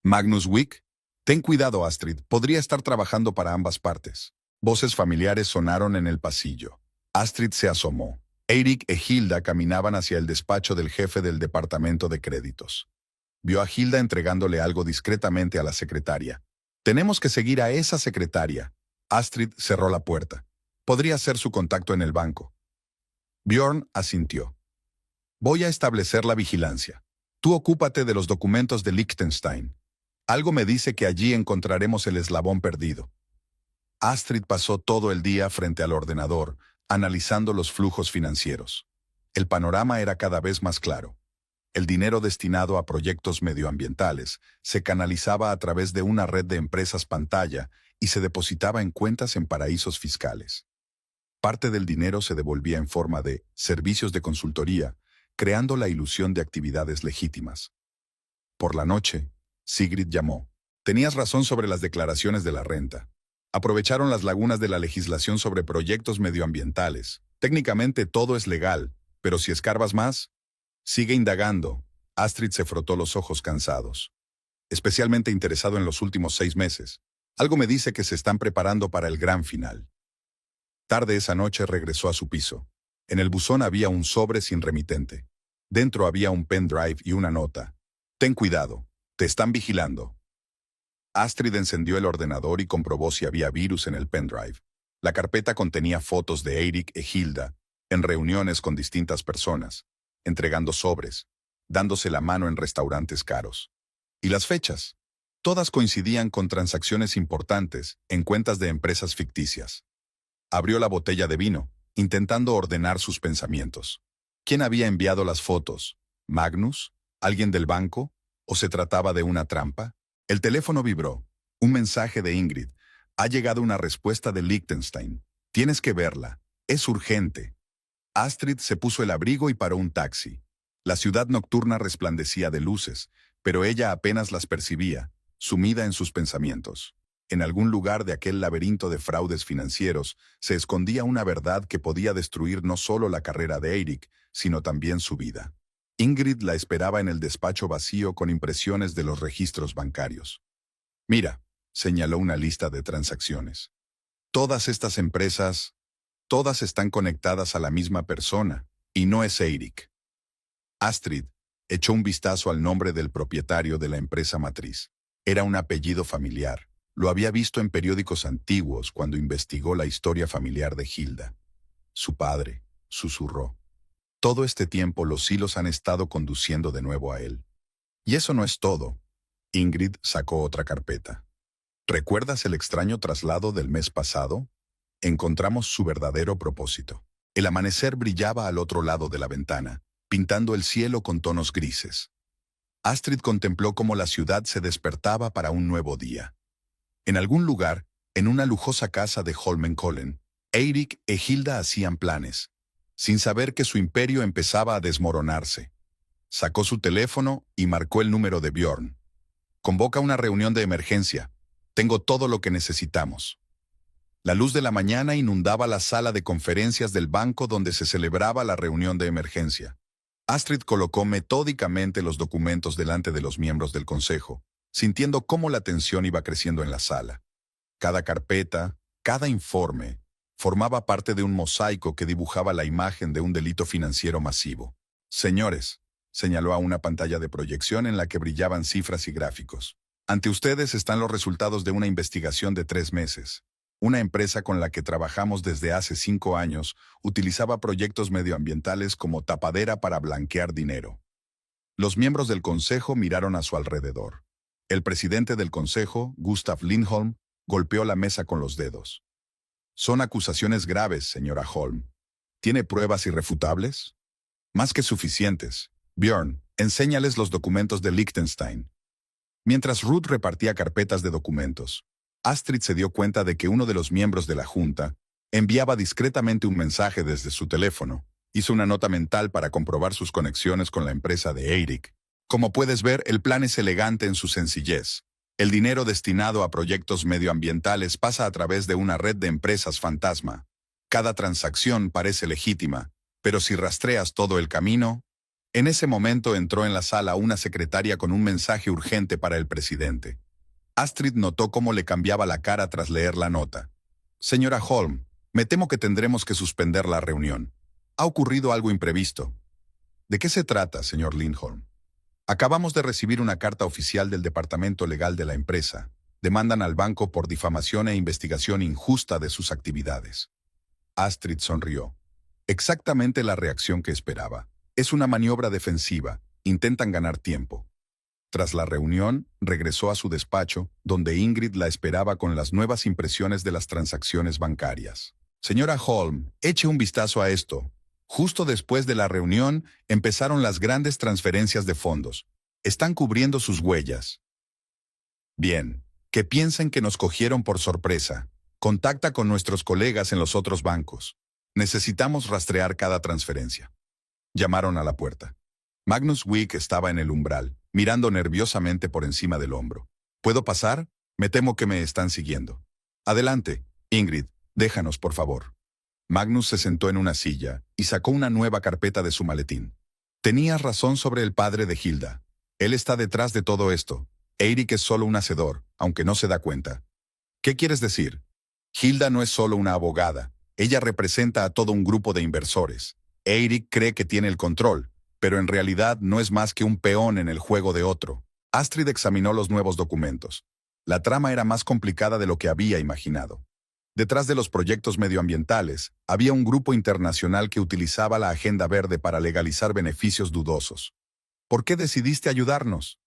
Speaker 1: Magnus Wick, ten cuidado, Astrid, podría estar trabajando para ambas partes. Voces familiares sonaron en el pasillo. Astrid se asomó. Eirik e Hilda caminaban hacia el despacho del jefe del departamento de créditos. Vio a Hilda entregándole algo discretamente a la secretaria. Tenemos que seguir a esa secretaria. Astrid cerró la puerta. Podría ser su contacto en el banco. Bjorn asintió. Voy a establecer la vigilancia. Tú ocúpate de los documentos de Liechtenstein. Algo me dice que allí encontraremos el eslabón perdido. Astrid pasó todo el día frente al ordenador, analizando los flujos financieros. El panorama era cada vez más claro. El dinero destinado a proyectos medioambientales se canalizaba a través de una red de empresas pantalla y se depositaba en cuentas en paraísos fiscales. Parte del dinero se devolvía en forma de servicios de consultoría, creando la ilusión de actividades legítimas. Por la noche, Sigrid llamó. Tenías razón sobre las declaraciones de la renta. Aprovecharon las lagunas de la legislación sobre proyectos medioambientales. Técnicamente todo es legal, pero si escarbas más, sigue indagando. Astrid se frotó los ojos cansados. Especialmente interesado en los últimos 6 meses. Algo me dice que se están preparando para el gran final. Tarde esa noche regresó a su piso. En el buzón había un sobre sin remitente. Dentro había un pendrive y una nota. Ten cuidado, te están vigilando. Astrid encendió el ordenador y comprobó si había virus en el pendrive. La carpeta contenía fotos de Eirik e Hilda, en reuniones con distintas personas, entregando sobres, dándose la mano en restaurantes caros. ¿Y las fechas? Todas coincidían con transacciones importantes en cuentas de empresas ficticias. Abrió la botella de vino, intentando ordenar sus pensamientos. ¿Quién había enviado las fotos? ¿Magnus? ¿Alguien del banco? ¿O se trataba de una trampa? El teléfono vibró. Un mensaje de Ingrid. Ha llegado una respuesta de Liechtenstein. Tienes que verla. Es urgente. Astrid se puso el abrigo y paró un taxi. La ciudad nocturna resplandecía de luces, pero ella apenas las percibía, sumida en sus pensamientos. En algún lugar de aquel laberinto de fraudes financieros se escondía una verdad que podía destruir no solo la carrera de Eirik, sino también su vida. Ingrid la esperaba en el despacho vacío con impresiones de los registros bancarios. Mira, señaló una lista de transacciones. Todas estas empresas, todas están conectadas a la misma persona, y no es Eirik. Astrid echó un vistazo al nombre del propietario de la empresa matriz. Era un apellido familiar. Lo había visto en periódicos antiguos cuando investigó la historia familiar de Hilda. Su padre, susurró. Todo este tiempo los hilos han estado conduciendo de nuevo a él. Y eso no es todo. Ingrid sacó otra carpeta. ¿Recuerdas el extraño traslado del mes pasado? Encontramos su verdadero propósito. El amanecer brillaba al otro lado de la ventana, pintando el cielo con tonos grises. Astrid contempló cómo la ciudad se despertaba para un nuevo día. En algún lugar, en una lujosa casa de Holmenkollen, Eirik e Hilda hacían planes, sin saber que su imperio empezaba a desmoronarse. Sacó su teléfono y marcó el número de Bjorn. Convoca una reunión de emergencia. Tengo todo lo que necesitamos. La luz de la mañana inundaba la sala de conferencias del banco donde se celebraba la reunión de emergencia. Astrid colocó metódicamente los documentos delante de los miembros del consejo, sintiendo cómo la tensión iba creciendo en la sala. Cada carpeta, cada informe, formaba parte de un mosaico que dibujaba la imagen de un delito financiero masivo. Señores, señaló a una pantalla de proyección en la que brillaban cifras y gráficos. Ante ustedes están los resultados de una investigación de 3 meses. Una empresa con la que trabajamos desde hace 5 años utilizaba proyectos medioambientales como tapadera para blanquear dinero. Los miembros del consejo miraron a su alrededor. El presidente del consejo, Gustav Lindholm, golpeó la mesa con los dedos. Son acusaciones graves, señora Holm. ¿Tiene pruebas irrefutables? Más que suficientes. Bjorn, enséñales los documentos de Liechtenstein. Mientras Ruth repartía carpetas de documentos, Astrid se dio cuenta de que uno de los miembros de la junta enviaba discretamente un mensaje desde su teléfono. Hizo una nota mental para comprobar sus conexiones con la empresa de Eirik. Como puedes ver, el plan es elegante en su sencillez. El dinero destinado a proyectos medioambientales pasa a través de una red de empresas fantasma. Cada transacción parece legítima, pero si rastreas todo el camino... En ese momento entró en la sala una secretaria con un mensaje urgente para el presidente. Astrid notó cómo le cambiaba la cara tras leer la nota. Señora Holm, me temo que tendremos que suspender la reunión. Ha ocurrido algo imprevisto. ¿De qué se trata, señor Lindholm? Acabamos de recibir una carta oficial del departamento legal de la empresa. Demandan al banco por difamación e investigación injusta de sus actividades. Astrid sonrió. Exactamente la reacción que esperaba. Es una maniobra defensiva. Intentan ganar tiempo. Tras la reunión, regresó a su despacho, donde Ingrid la esperaba con las nuevas impresiones de las transacciones bancarias. Señora Holm, eche un vistazo a esto. Justo después de la reunión, empezaron las grandes transferencias de fondos. Están cubriendo sus huellas. Bien, que piensen que nos cogieron por sorpresa. Contacta con nuestros colegas en los otros bancos. Necesitamos rastrear cada transferencia. Llamaron a la puerta. Magnus Wick estaba en el umbral, mirando nerviosamente por encima del hombro. ¿Puedo pasar? Me temo que me están siguiendo. Adelante, Ingrid, déjanos, por favor. Magnus se sentó en una silla y sacó una nueva carpeta de su maletín. Tenías razón sobre el padre de Hilda. Él está detrás de todo esto. Eirik es solo un hacedor, aunque no se da cuenta. ¿Qué quieres decir? Hilda no es solo una abogada. Ella representa a todo un grupo de inversores. Eirik cree que tiene el control, pero en realidad no es más que un peón en el juego de otro. Astrid examinó los nuevos documentos. La trama era más complicada de lo que había imaginado. Detrás de los proyectos medioambientales, había un grupo internacional que utilizaba la Agenda Verde para legalizar beneficios dudosos. ¿Por qué decidiste ayudarnos?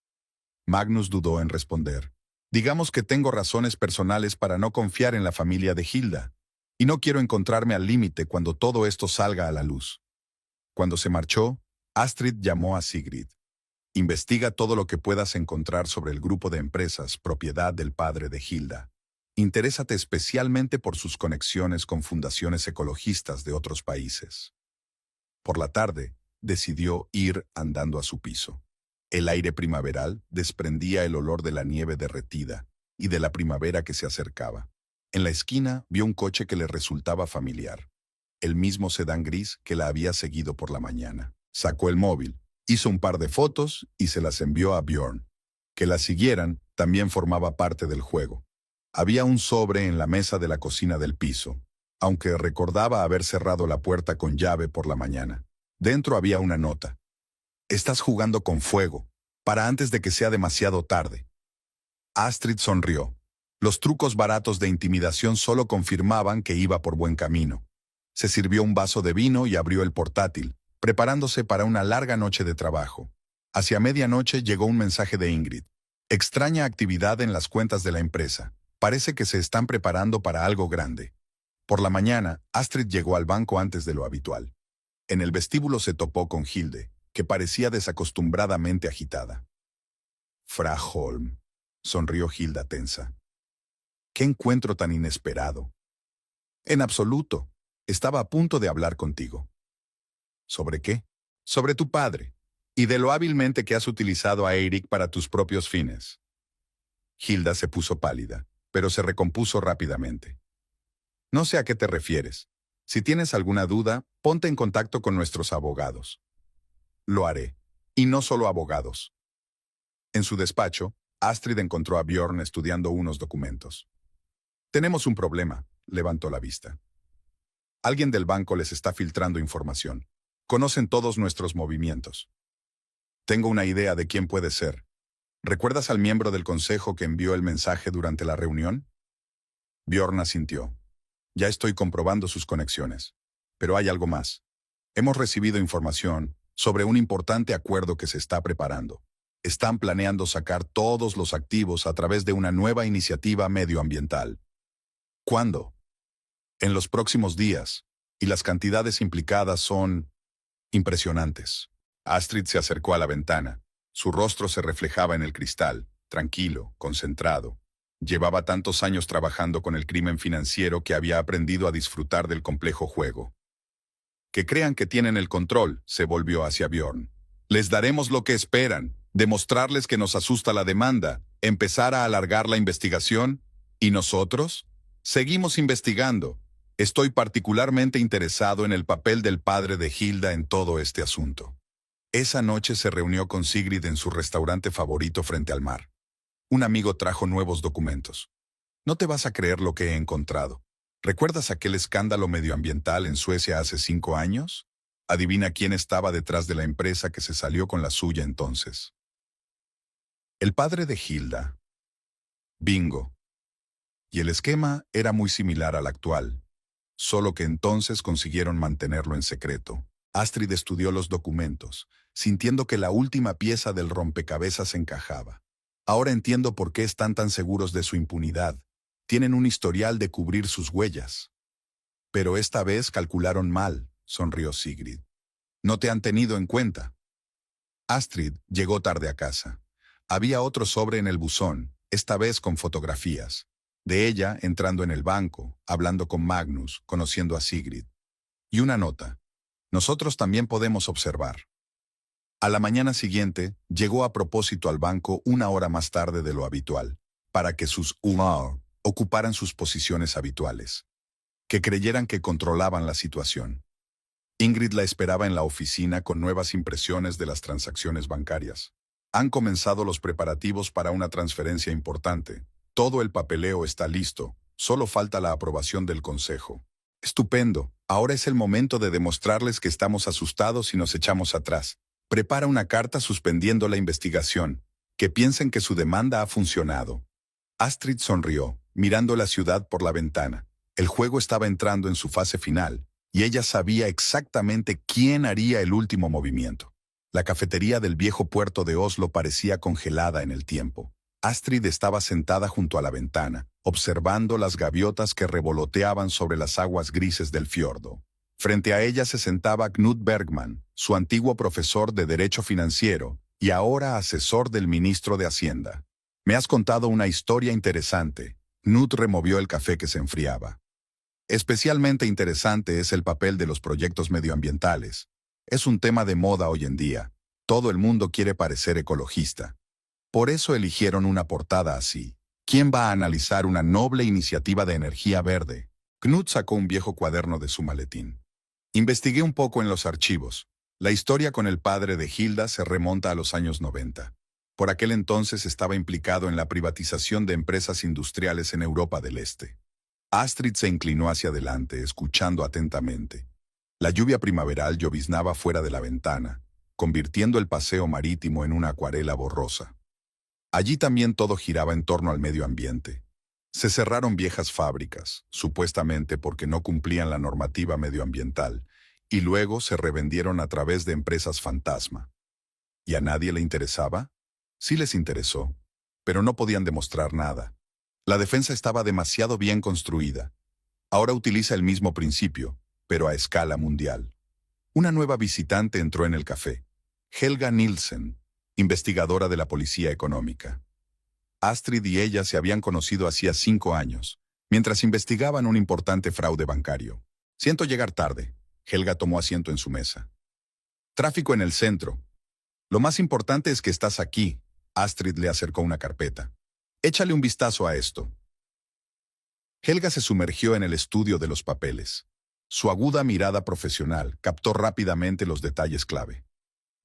Speaker 1: Magnus dudó en responder. Digamos que tengo razones personales para no confiar en la familia de Hilda, y no quiero encontrarme al límite cuando todo esto salga a la luz. Cuando se marchó, Astrid llamó a Sigrid. Investiga todo lo que puedas encontrar sobre el grupo de empresas propiedad del padre de Hilda. Interésate especialmente por sus conexiones con fundaciones ecologistas de otros países. Por la tarde, decidió ir andando a su piso. El aire primaveral desprendía el olor de la nieve derretida y de la primavera que se acercaba. En la esquina vio un coche que le resultaba familiar. El mismo sedán gris que la había seguido por la mañana. Sacó el móvil, hizo un par de fotos y se las envió a Bjorn. Que la siguieran también formaba parte del juego. Había un sobre en la mesa de la cocina del piso, aunque recordaba haber cerrado la puerta con llave por la mañana. Dentro había una nota. Estás jugando con fuego, para antes de que sea demasiado tarde. Astrid sonrió. Los trucos baratos de intimidación solo confirmaban que iba por buen camino. Se sirvió un vaso de vino y abrió el portátil, preparándose para una larga noche de trabajo. Hacia medianoche llegó un mensaje de Ingrid. Extraña actividad en las cuentas de la empresa. Parece que se están preparando para algo grande. Por la mañana, Astrid llegó al banco antes de lo habitual. En el vestíbulo se topó con Hilde, que parecía desacostumbradamente agitada. Fra Holm, sonrió Hilda tensa. ¿Qué encuentro tan inesperado? En absoluto. Estaba a punto de hablar contigo. ¿Sobre qué? Sobre tu padre, y de lo hábilmente que has utilizado a Eirik para tus propios fines. Hilda se puso pálida, pero se recompuso rápidamente. No sé a qué te refieres. Si tienes alguna duda, ponte en contacto con nuestros abogados. Lo haré. Y no solo abogados. En su despacho, Astrid encontró a Bjorn estudiando unos documentos. Tenemos un problema, levantó la vista. Alguien del banco les está filtrando información. Conocen todos nuestros movimientos. Tengo una idea de quién puede ser. ¿Recuerdas al miembro del consejo que envió el mensaje durante la reunión? Bjorn asintió. Ya estoy comprobando sus conexiones. Pero hay algo más. Hemos recibido información sobre un importante acuerdo que se está preparando. Están planeando sacar todos los activos a través de una nueva iniciativa medioambiental. ¿Cuándo? En los próximos días, y las cantidades implicadas son impresionantes. Astrid se acercó a la ventana. Su rostro se reflejaba en el cristal, tranquilo, concentrado. Llevaba tantos años trabajando con el crimen financiero que había aprendido a disfrutar del complejo juego. Que crean que tienen el control, se volvió hacia Bjorn. Les daremos lo que esperan, demostrarles que nos asusta la demanda, empezar a alargar la investigación. ¿Y nosotros? Seguimos investigando. Estoy particularmente interesado en el papel del padre de Hilda en todo este asunto. Esa noche se reunió con Sigrid en su restaurante favorito frente al mar. Un amigo trajo nuevos documentos. No te vas a creer lo que he encontrado. ¿Recuerdas aquel escándalo medioambiental en Suecia hace 5 años? Adivina quién estaba detrás de la empresa que se salió con la suya entonces. El padre de Hilda. Bingo. Y el esquema era muy similar al actual, solo que entonces consiguieron mantenerlo en secreto. Astrid estudió los documentos, sintiendo que la última pieza del rompecabezas encajaba. Ahora entiendo por qué están tan seguros de su impunidad. Tienen un historial de cubrir sus huellas. Pero esta vez calcularon mal. sonrió Sigrid. No te han tenido en cuenta. Astrid llegó tarde a casa. Había otro sobre en el buzón, esta vez con fotografías. De ella entrando en el banco, hablando con Magnus, conociendo a Sigrid. Y una nota. Nosotros también podemos observar. A la mañana siguiente, llegó a propósito al banco una hora más tarde de lo habitual, para que sus humor ocuparan sus posiciones habituales. Que creyeran que controlaban la situación. Ingrid la esperaba en la oficina con nuevas impresiones de las transacciones bancarias. Han comenzado los preparativos para una transferencia importante. Todo el papeleo está listo, solo falta la aprobación del consejo. Estupendo, ahora es el momento de demostrarles que estamos asustados y nos echamos atrás. Prepara una carta suspendiendo la investigación, que piensen que su demanda ha funcionado. Astrid sonrió, mirando la ciudad por la ventana. El juego estaba entrando en su fase final, y ella sabía exactamente quién haría el último movimiento. La cafetería del viejo puerto de Oslo parecía congelada en el tiempo. Astrid estaba sentada junto a la ventana, observando las gaviotas que revoloteaban sobre las aguas grises del fiordo. Frente a ella se sentaba Knut Bergman, su antiguo profesor de Derecho Financiero y ahora asesor del ministro de Hacienda. Me has contado una historia interesante. Knut removió el café que se enfriaba. Especialmente interesante es el papel de los proyectos medioambientales. Es un tema de moda hoy en día. Todo el mundo quiere parecer ecologista. Por eso eligieron una portada así. ¿Quién va a analizar una noble iniciativa de energía verde? Knut sacó un viejo cuaderno de su maletín. Investigué un poco en los archivos. La historia con el padre de Hilda se remonta a los años 90. Por aquel entonces estaba implicado en la privatización de empresas industriales en Europa del Este. Astrid se inclinó hacia adelante, escuchando atentamente. La lluvia primaveral lloviznaba fuera de la ventana, convirtiendo el paseo marítimo en una acuarela borrosa. Allí también todo giraba en torno al medio ambiente. Se cerraron viejas fábricas, supuestamente porque no cumplían la normativa medioambiental, y luego se revendieron a través de empresas fantasma. ¿Y a nadie le interesaba? Sí les interesó, pero no podían demostrar nada. La defensa estaba demasiado bien construida. Ahora utiliza el mismo principio, pero a escala mundial. Una nueva visitante entró en el café. Helga Nielsen, investigadora de la Policía Económica. Astrid y ella se habían conocido hacía 5 años, mientras investigaban un importante fraude bancario. Siento llegar tarde. Helga tomó asiento en su mesa. Tráfico en el centro. Lo más importante es que estás aquí. Astrid le acercó una carpeta. Échale un vistazo a esto. Helga se sumergió en el estudio de los papeles. Su aguda mirada profesional captó rápidamente los detalles clave.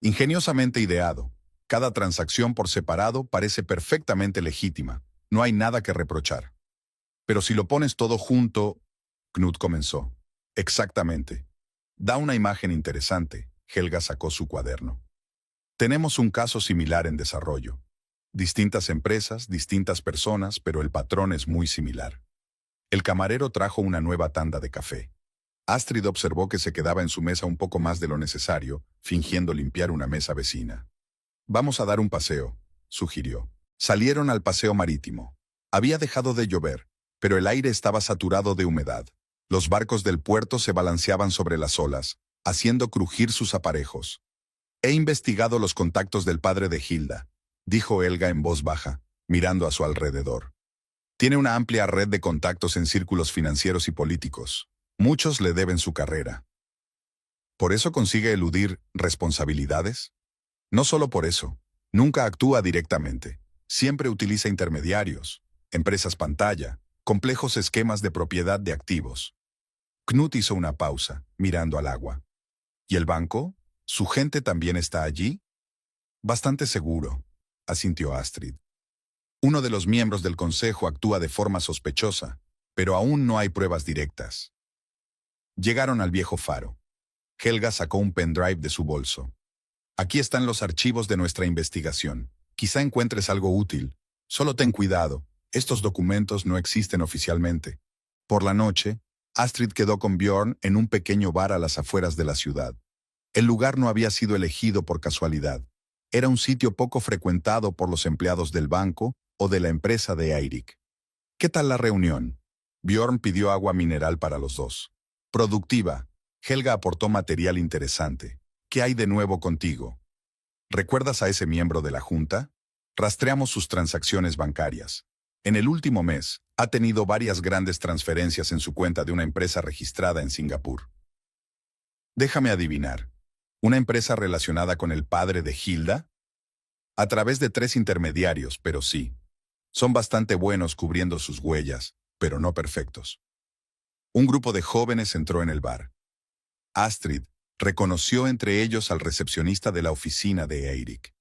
Speaker 1: Ingeniosamente ideado. Cada transacción por separado parece perfectamente legítima. No hay nada que reprochar. Pero si lo pones todo junto... Knut comenzó. Exactamente. Da una imagen interesante. Helga sacó su cuaderno. Tenemos un caso similar en desarrollo. Distintas empresas, distintas personas, pero el patrón es muy similar. El camarero trajo una nueva tanda de café. Astrid observó que se quedaba en su mesa un poco más de lo necesario, fingiendo limpiar una mesa vecina. Vamos a dar un paseo, sugirió. Salieron al paseo marítimo. Había dejado de llover, pero el aire estaba saturado de humedad. Los barcos del puerto se balanceaban sobre las olas, haciendo crujir sus aparejos. He investigado los contactos del padre de Hilda, dijo Helga en voz baja, mirando a su alrededor. Tiene una amplia red de contactos en círculos financieros y políticos. Muchos le deben su carrera. ¿Por eso consigue eludir responsabilidades? No solo por eso. Nunca actúa directamente. Siempre utiliza intermediarios, empresas pantalla, complejos esquemas de propiedad de activos. Knut hizo una pausa, mirando al agua. ¿Y el banco? ¿Su gente también está allí? Bastante seguro, asintió Astrid. Uno de los miembros del consejo actúa de forma sospechosa, pero aún no hay pruebas directas. Llegaron al viejo faro. Helga sacó un pendrive de su bolso. Aquí están los archivos de nuestra investigación. Quizá encuentres algo útil. Solo ten cuidado. Estos documentos no existen oficialmente. Por la noche, Astrid quedó con Bjorn en un pequeño bar a las afueras de la ciudad. El lugar no había sido elegido por casualidad. Era un sitio poco frecuentado por los empleados del banco o de la empresa de Eirik. ¿Qué tal la reunión? Bjorn pidió agua mineral para los dos. Productiva. Helga aportó material interesante. ¿Qué hay de nuevo contigo? ¿Recuerdas a ese miembro de la Junta? Rastreamos sus transacciones bancarias. En el último mes, ha tenido varias grandes transferencias en su cuenta de una empresa registrada en Singapur. Déjame adivinar. ¿Una empresa relacionada con el padre de Hilda? A través de 3 intermediarios, pero sí. Son bastante buenos cubriendo sus huellas, pero no perfectos. Un grupo de jóvenes entró en el bar. Astrid reconoció entre ellos al recepcionista de la oficina de Eirik.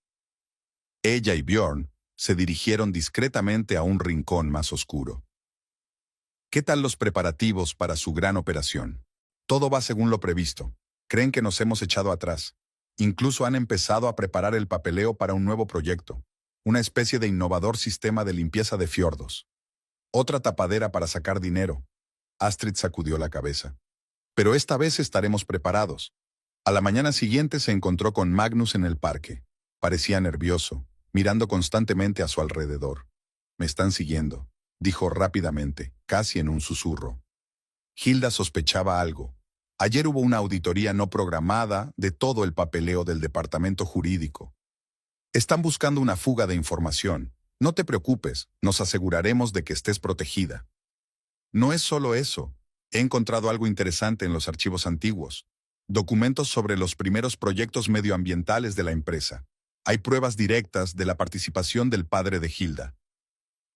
Speaker 1: Ella y Bjorn se dirigieron discretamente a un rincón más oscuro. ¿Qué tal los preparativos para su gran operación? Todo va según lo previsto. Creen que nos hemos echado atrás. Incluso han empezado a preparar el papeleo para un nuevo proyecto, una especie de innovador sistema de limpieza de fiordos. Otra tapadera para sacar dinero. Astrid sacudió la cabeza. Pero esta vez estaremos preparados. A la mañana siguiente se encontró con Magnus en el parque. Parecía nervioso, mirando constantemente a su alrededor. «Me están siguiendo», dijo rápidamente, casi en un susurro. Hilda sospechaba algo. Ayer hubo una auditoría no programada de todo el papeleo del departamento jurídico. Están buscando una fuga de información. No te preocupes, nos aseguraremos de que estés protegida. No es solo eso. He encontrado algo interesante en los archivos antiguos. Documentos sobre los primeros proyectos medioambientales de la empresa. Hay pruebas directas de la participación del padre de Hilda.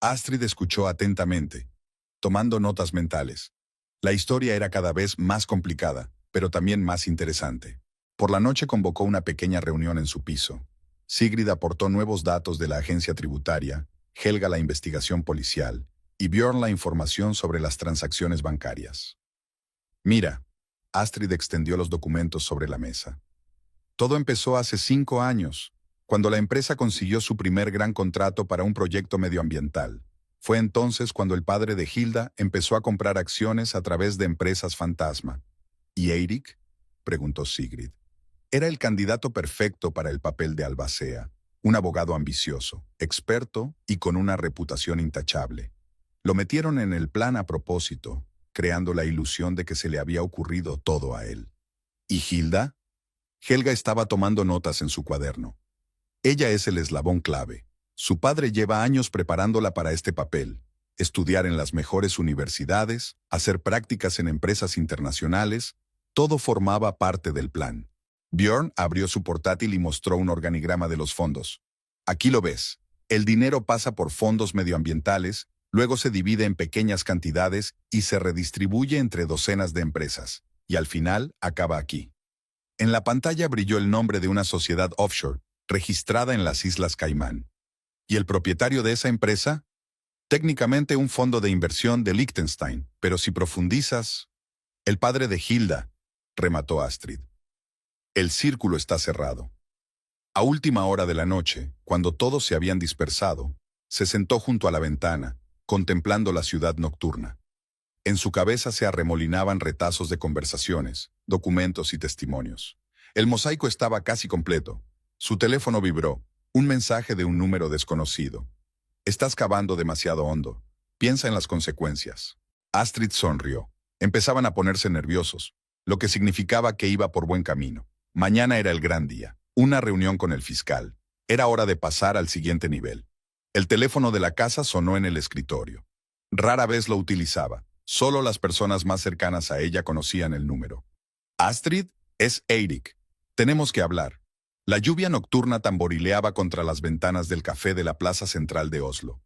Speaker 1: Astrid escuchó atentamente, tomando notas mentales. La historia era cada vez más complicada, pero también más interesante. Por la noche convocó una pequeña reunión en su piso. Sigrid aportó nuevos datos de la agencia tributaria, Helga la investigación policial y Bjorn la información sobre las transacciones bancarias. Mira, Astrid extendió los documentos sobre la mesa. Todo empezó hace 5 años, cuando la empresa consiguió su primer gran contrato para un proyecto medioambiental. Fue entonces cuando el padre de Hilda empezó a comprar acciones a través de empresas fantasma. ¿Y Eirik?, preguntó Sigrid. Era el candidato perfecto para el papel de albacea, un abogado ambicioso, experto y con una reputación intachable. Lo metieron en el plan a propósito, creando la ilusión de que se le había ocurrido todo a él. ¿Y Hilda? Helga estaba tomando notas en su cuaderno. Ella es el eslabón clave. Su padre lleva años preparándola para este papel, estudiar en las mejores universidades, hacer prácticas en empresas internacionales, todo formaba parte del plan. Bjorn abrió su portátil y mostró un organigrama de los fondos. Aquí lo ves. El dinero pasa por fondos medioambientales, luego se divide en pequeñas cantidades y se redistribuye entre docenas de empresas, y al final acaba aquí. En la pantalla brilló el nombre de una sociedad offshore, registrada en las Islas Caimán. ¿Y el propietario de esa empresa? Técnicamente un fondo de inversión de Liechtenstein, pero si profundizas... El padre de Hilda, remató Astrid. El círculo está cerrado. A última hora de la noche, cuando todos se habían dispersado, se sentó junto a la ventana, contemplando la ciudad nocturna. En su cabeza se arremolinaban retazos de conversaciones, documentos y testimonios. El mosaico estaba casi completo. Su teléfono vibró. Un mensaje de un número desconocido. Estás cavando demasiado hondo. Piensa en las consecuencias. Astrid sonrió. Empezaban a ponerse nerviosos, lo que significaba que iba por buen camino. Mañana era el gran día. Una reunión con el fiscal. Era hora de pasar al siguiente nivel. El teléfono de la casa sonó en el escritorio. Rara vez lo utilizaba. Solo las personas más cercanas a ella conocían el número. Astrid, es Eirik. Tenemos que hablar. La lluvia nocturna tamborileaba contra las ventanas del café de la plaza central de Oslo.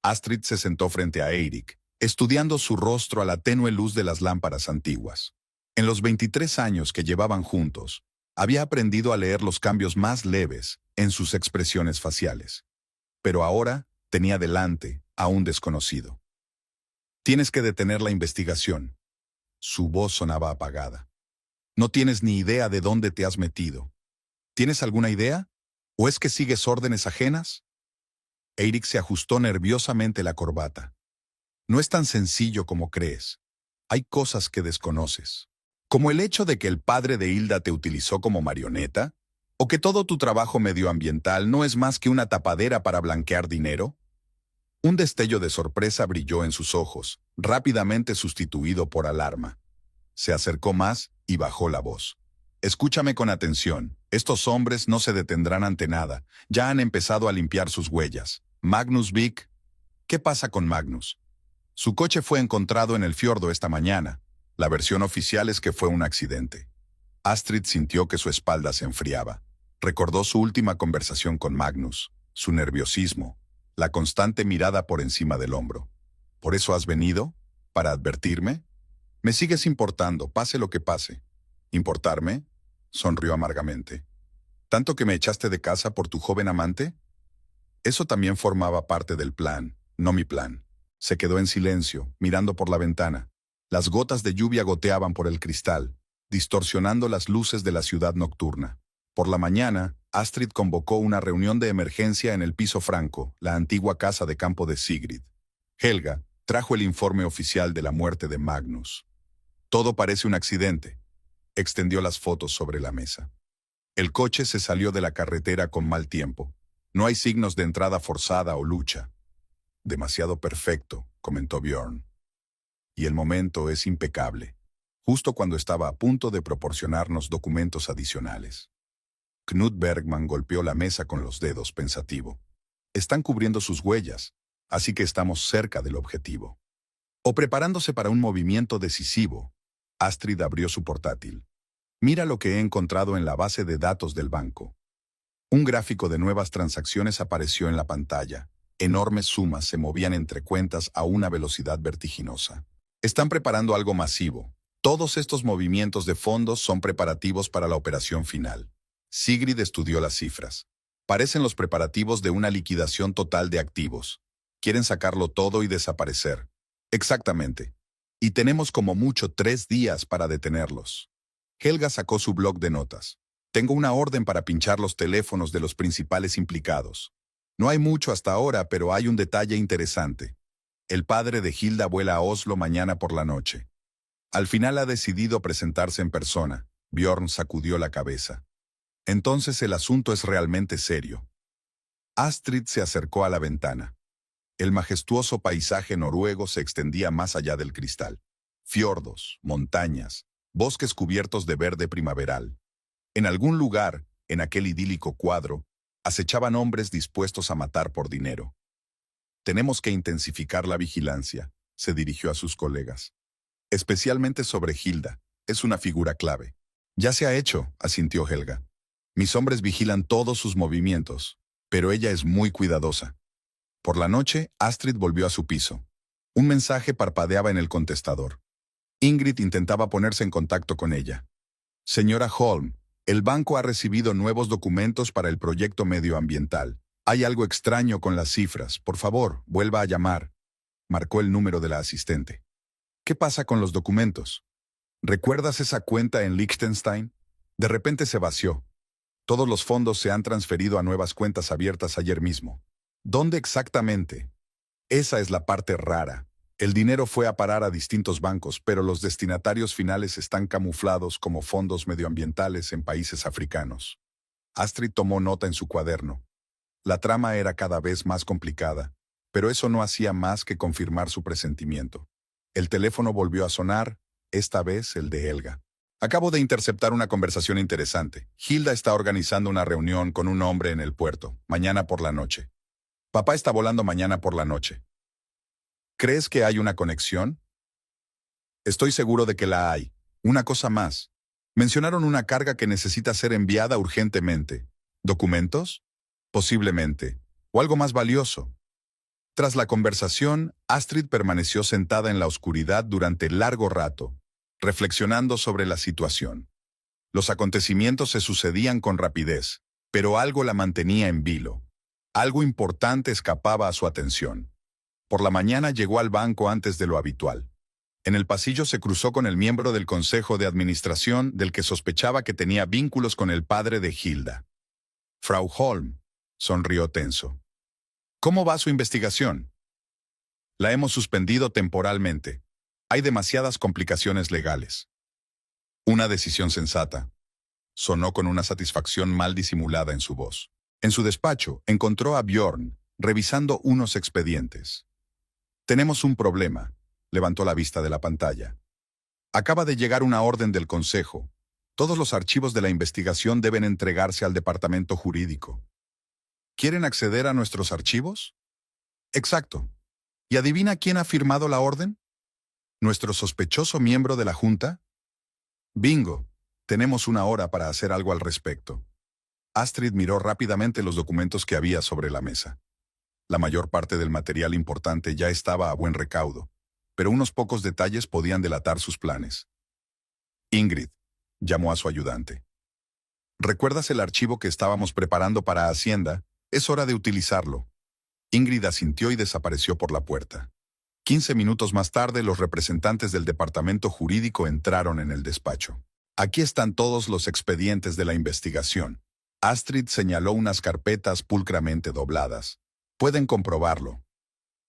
Speaker 1: Astrid se sentó frente a Eirik, estudiando su rostro a la tenue luz de las lámparas antiguas. En los 23 años que llevaban juntos, había aprendido a leer los cambios más leves en sus expresiones faciales. Pero ahora tenía delante a un desconocido. Tienes que detener la investigación. Su voz sonaba apagada. No tienes ni idea de dónde te has metido. ¿Tienes alguna idea? ¿O es que sigues órdenes ajenas? Eirik se ajustó nerviosamente la corbata. No es tan sencillo como crees. Hay cosas que desconoces. Como el hecho de que el padre de Hilda te utilizó como marioneta, o que todo tu trabajo medioambiental no es más que una tapadera para blanquear dinero. Un destello de sorpresa brilló en sus ojos, rápidamente sustituido por alarma. Se acercó más y bajó la voz. Escúchame con atención. Estos hombres no se detendrán ante nada. Ya han empezado a limpiar sus huellas. Magnus Vik. ¿Qué pasa con Magnus? Su coche fue encontrado en el fiordo esta mañana. La versión oficial es que fue un accidente. Astrid sintió que su espalda se enfriaba. Recordó su última conversación con Magnus, su nerviosismo, la constante mirada por encima del hombro. ¿Por eso has venido? ¿Para advertirme? Me sigues importando, pase lo que pase. ¿Importarme? Sonrió amargamente. ¿Tanto que me echaste de casa por tu joven amante? Eso también formaba parte del plan, no mi plan. Se quedó en silencio, mirando por la ventana. Las gotas de lluvia goteaban por el cristal, distorsionando las luces de la ciudad nocturna. Por la mañana, Astrid convocó una reunión de emergencia en el piso franco, la antigua casa de campo de Sigrid. Helga trajo el informe oficial de la muerte de Magnus. Todo parece un accidente. Extendió las fotos sobre la mesa. El coche se salió de la carretera con mal tiempo. No hay signos de entrada forzada o lucha. Demasiado perfecto, comentó Bjorn. Y el momento es impecable, justo cuando estaba a punto de proporcionarnos documentos adicionales. Knut Bergman golpeó la mesa con los dedos, pensativo. Están cubriendo sus huellas, así que estamos cerca del objetivo. O preparándose para un movimiento decisivo. Astrid abrió su portátil. Mira lo que he encontrado en la base de datos del banco. Un gráfico de nuevas transacciones apareció en la pantalla. Enormes sumas se movían entre cuentas a una velocidad vertiginosa. Están preparando algo masivo. Todos estos movimientos de fondos son preparativos para la operación final. Sigrid estudió las cifras. Parecen los preparativos de una liquidación total de activos. Quieren sacarlo todo y desaparecer. Exactamente. Y tenemos como mucho 3 días para detenerlos. Helga sacó su bloc de notas. Tengo una orden para pinchar los teléfonos de los principales implicados. No hay mucho hasta ahora, pero hay un detalle interesante. El padre de Hilda vuela a Oslo mañana por la noche. Al final ha decidido presentarse en persona. Bjorn sacudió la cabeza. Entonces el asunto es realmente serio. Astrid se acercó a la ventana. El majestuoso paisaje noruego se extendía más allá del cristal. Fiordos, montañas, bosques cubiertos de verde primaveral. En algún lugar, en aquel idílico cuadro, acechaban hombres dispuestos a matar por dinero. Tenemos que intensificar la vigilancia, se dirigió a sus colegas. Especialmente sobre Hilda, es una figura clave. Ya se ha hecho, asintió Helga. Mis hombres vigilan todos sus movimientos, pero ella es muy cuidadosa. Por la noche, Astrid volvió a su piso. Un mensaje parpadeaba en el contestador. Ingrid intentaba ponerse en contacto con ella. Señora Holm, el banco ha recibido nuevos documentos para el proyecto medioambiental. Hay algo extraño con las cifras. Por favor, vuelva a llamar. Marcó el número de la asistente. ¿Qué pasa con los documentos? ¿Recuerdas esa cuenta en Liechtenstein? De repente se vació. Todos los fondos se han transferido a nuevas cuentas abiertas ayer mismo. ¿Dónde exactamente? Esa es la parte rara. El dinero fue a parar a distintos bancos, pero los destinatarios finales están camuflados como fondos medioambientales en países africanos. Astrid tomó nota en su cuaderno. La trama era cada vez más complicada, pero eso no hacía más que confirmar su presentimiento. El teléfono volvió a sonar, esta vez el de Helga. Acabo de interceptar una conversación interesante. Hilda está organizando una reunión con un hombre en el puerto, mañana por la noche. Papá está volando mañana por la noche. ¿Crees que hay una conexión? Estoy seguro de que la hay. Una cosa más. Mencionaron una carga que necesita ser enviada urgentemente. ¿Documentos? Posiblemente. O algo más valioso. Tras la conversación, Astrid permaneció sentada en la oscuridad durante largo rato, reflexionando sobre la situación. Los acontecimientos se sucedían con rapidez, pero algo la mantenía en vilo. Algo importante escapaba a su atención. Por la mañana llegó al banco antes de lo habitual. En el pasillo se cruzó con el miembro del consejo de administración del que sospechaba que tenía vínculos con el padre de Hilda. Frau Holm, sonrió tenso. ¿Cómo va su investigación? La hemos suspendido temporalmente. Hay demasiadas complicaciones legales. Una decisión sensata. Sonó con una satisfacción mal disimulada en su voz. En su despacho, encontró a Bjorn, revisando unos expedientes. Tenemos un problema. Levantó la vista de la pantalla. Acaba de llegar una orden del Consejo. Todos los archivos de la investigación deben entregarse al departamento jurídico. ¿Quieren acceder a nuestros archivos? Exacto. ¿Y adivina quién ha firmado la orden? ¿Nuestro sospechoso miembro de la Junta? Bingo. Tenemos una hora para hacer algo al respecto. Astrid miró rápidamente los documentos que había sobre la mesa. La mayor parte del material importante ya estaba a buen recaudo, pero unos pocos detalles podían delatar sus planes. Ingrid llamó a su ayudante. ¿Recuerdas el archivo que estábamos preparando para Hacienda? Es hora de utilizarlo. Ingrid asintió y desapareció por la puerta. 15 minutos más tarde, los representantes del departamento jurídico entraron en el despacho. Aquí están todos los expedientes de la investigación. Astrid señaló unas carpetas pulcramente dobladas. Pueden comprobarlo.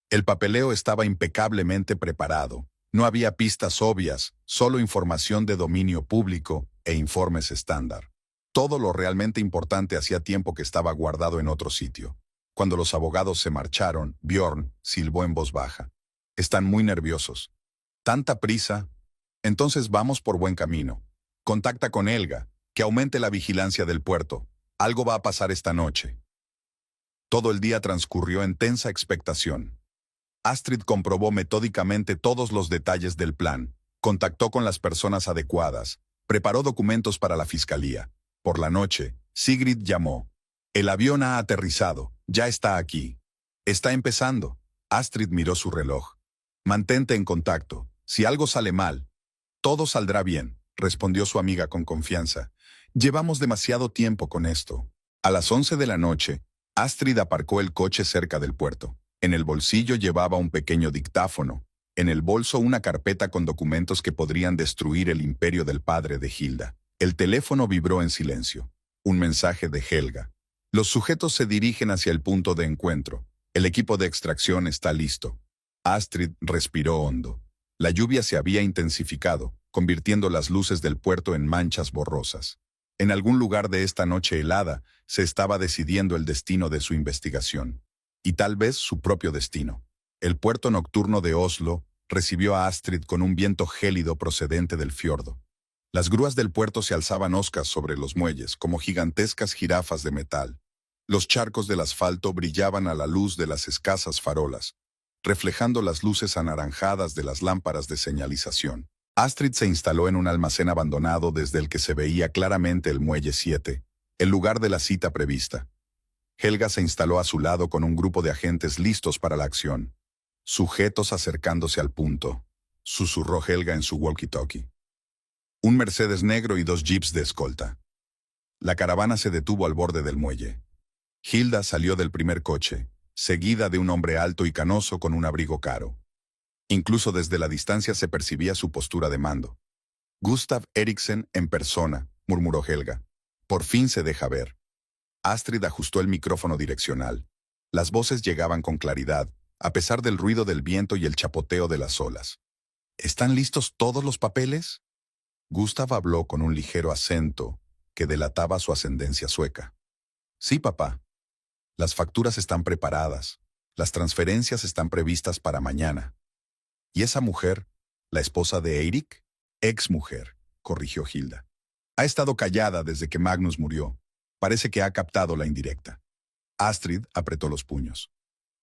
Speaker 1: El papeleo estaba impecablemente preparado. No había pistas obvias, solo información de dominio público e informes estándar. Todo lo realmente importante hacía tiempo que estaba guardado en otro sitio. Cuando los abogados se marcharon, Bjorn silbó en voz baja. Están muy nerviosos. ¿Tanta prisa? Entonces vamos por buen camino. Contacta con Helga, que aumente la vigilancia del puerto. Algo va a pasar esta noche. Todo el día transcurrió en tensa expectación. Astrid comprobó metódicamente todos los detalles del plan, contactó con las personas adecuadas, preparó documentos para la fiscalía. Por la noche, Sigrid llamó. El avión ha aterrizado, ya está aquí. Está empezando. Astrid miró su reloj. Mantente en contacto. Si algo sale mal, todo saldrá bien, respondió su amiga con confianza. Llevamos demasiado tiempo con esto. A las 11 de la noche, Astrid aparcó el coche cerca del puerto. En el bolsillo llevaba un pequeño dictáfono. En el bolso una carpeta con documentos que podrían destruir el imperio del padre de Hilda. El teléfono vibró en silencio. Un mensaje de Helga. Los sujetos se dirigen hacia el punto de encuentro. El equipo de extracción está listo. Astrid respiró hondo. La lluvia se había intensificado, convirtiendo las luces del puerto en manchas borrosas. En algún lugar de esta noche helada se estaba decidiendo el destino de su investigación. Y tal vez su propio destino. El puerto nocturno de Oslo recibió a Astrid con un viento gélido procedente del fiordo. Las grúas del puerto se alzaban hoscas sobre los muelles, como gigantescas jirafas de metal. Los charcos del asfalto brillaban a la luz de las escasas farolas, reflejando las luces anaranjadas de las lámparas de señalización. Astrid se instaló en un almacén abandonado desde el que se veía claramente el muelle 7, el lugar de la cita prevista. Helga se instaló a su lado con un grupo de agentes listos para la acción. Sujetos acercándose al punto, susurró Helga en su walkie-talkie. Un Mercedes negro y 2 jeeps de escolta. La caravana se detuvo al borde del muelle. Hilda salió del primer coche, seguida de un hombre alto y canoso con un abrigo caro. Incluso desde la distancia se percibía su postura de mando. Gustav Eriksen en persona, murmuró Helga. Por fin se deja ver. Astrid ajustó el micrófono direccional. Las voces llegaban con claridad, a pesar del ruido del viento y el chapoteo de las olas. ¿Están listos todos los papeles? Gustav habló con un ligero acento que delataba su ascendencia sueca. Sí, papá. Las facturas están preparadas. Las transferencias están previstas para mañana. ¿Y esa mujer, la esposa de Eirik? Ex-mujer, corrigió Hilda. Ha estado callada desde que Magnus murió. Parece que ha captado la indirecta. Astrid apretó los puños.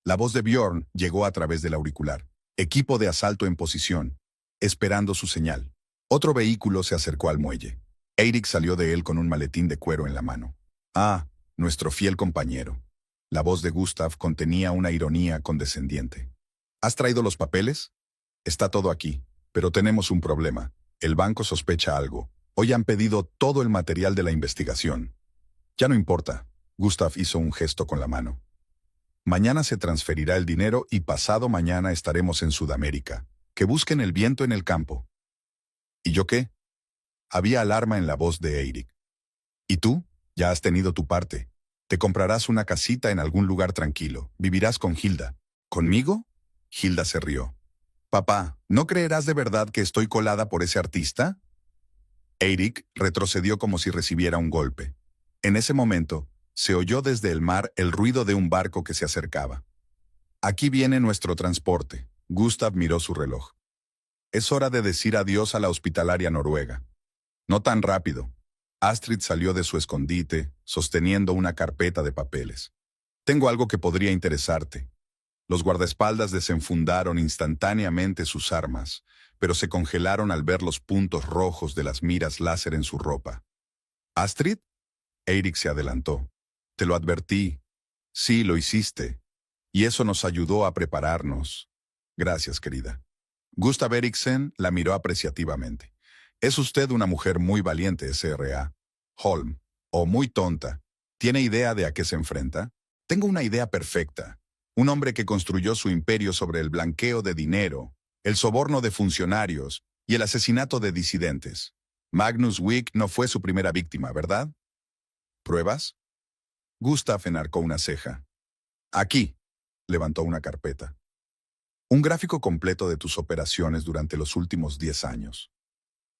Speaker 1: La voz de Bjorn llegó a través del auricular. Equipo de asalto en posición, esperando su señal. Otro vehículo se acercó al muelle. Eirik salió de él con un maletín de cuero en la mano. Ah, nuestro fiel compañero. La voz de Gustav contenía una ironía condescendiente. ¿Has traído los papeles? Está todo aquí, pero tenemos un problema. El banco sospecha algo. Hoy han pedido todo el material de la investigación. Ya no importa. Gustav hizo un gesto con la mano. Mañana se transferirá el dinero y pasado mañana estaremos en Sudamérica. Que busquen el viento en el campo. ¿Y yo qué? Había alarma en la voz de Eirik. ¿Y tú? Ya has tenido tu parte. Te comprarás una casita en algún lugar tranquilo. Vivirás con Hilda. ¿Conmigo? Hilda se rió. Papá, ¿no creerás de verdad que estoy colada por ese artista? Eirik retrocedió como si recibiera un golpe. En ese momento, se oyó desde el mar el ruido de un barco que se acercaba. Aquí viene nuestro transporte. Gustav miró su reloj. Es hora de decir adiós a la hospitalaria noruega. No tan rápido. Astrid salió de su escondite, sosteniendo una carpeta de papeles. Tengo algo que podría interesarte. Los guardaespaldas desenfundaron instantáneamente sus armas, pero se congelaron al ver los puntos rojos de las miras láser en su ropa. ¿Astrid? Eirik se adelantó. Te lo advertí. Sí, lo hiciste. Y eso nos ayudó a prepararnos. Gracias, querida. Gustav Eriksen la miró apreciativamente. Es usted una mujer muy valiente, S.R.A. Holm. O muy tonta. ¿Tiene idea de a qué se enfrenta? Tengo una idea perfecta. Un hombre que construyó su imperio sobre el blanqueo de dinero, el soborno de funcionarios y el asesinato de disidentes. Magnus Wick no fue su primera víctima, ¿verdad? ¿Pruebas? Gustav enarcó una ceja. Aquí. Levantó una carpeta. Un gráfico completo de tus operaciones durante los últimos 10 años.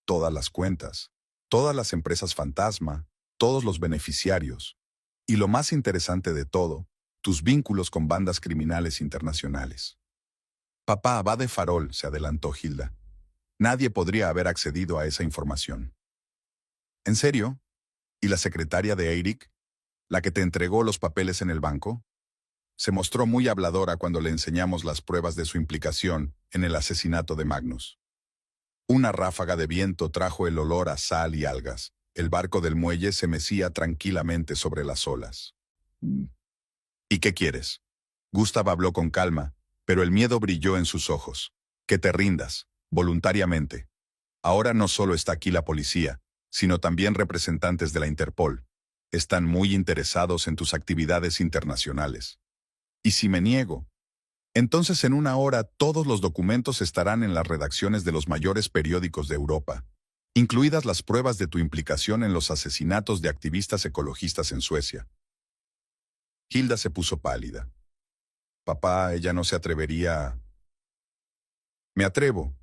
Speaker 1: Todas las cuentas, todas las empresas fantasma, todos los beneficiarios. Y lo más interesante de todo, tus vínculos con bandas criminales internacionales. Papá, va de farol, se adelantó Hilda. Nadie podría haber accedido a esa información. ¿En serio? ¿Y la secretaria de Eirik? ¿La que te entregó los papeles en el banco? Se mostró muy habladora cuando le enseñamos las pruebas de su implicación en el asesinato de Magnus. Una ráfaga de viento trajo el olor a sal y algas. El barco del muelle se mecía tranquilamente sobre las olas. ¿Y qué quieres? Gustav habló con calma, pero el miedo brilló en sus ojos. Que te rindas, voluntariamente. Ahora no solo está aquí la policía, sino también representantes de la Interpol. Están muy interesados en tus actividades internacionales. ¿Y si me niego? Entonces en una hora todos los documentos estarán en las redacciones de los mayores periódicos de Europa, incluidas las pruebas de tu implicación en los asesinatos de activistas ecologistas en Suecia. Hilda se puso pálida. Papá, ella no se atrevería. Me atrevo,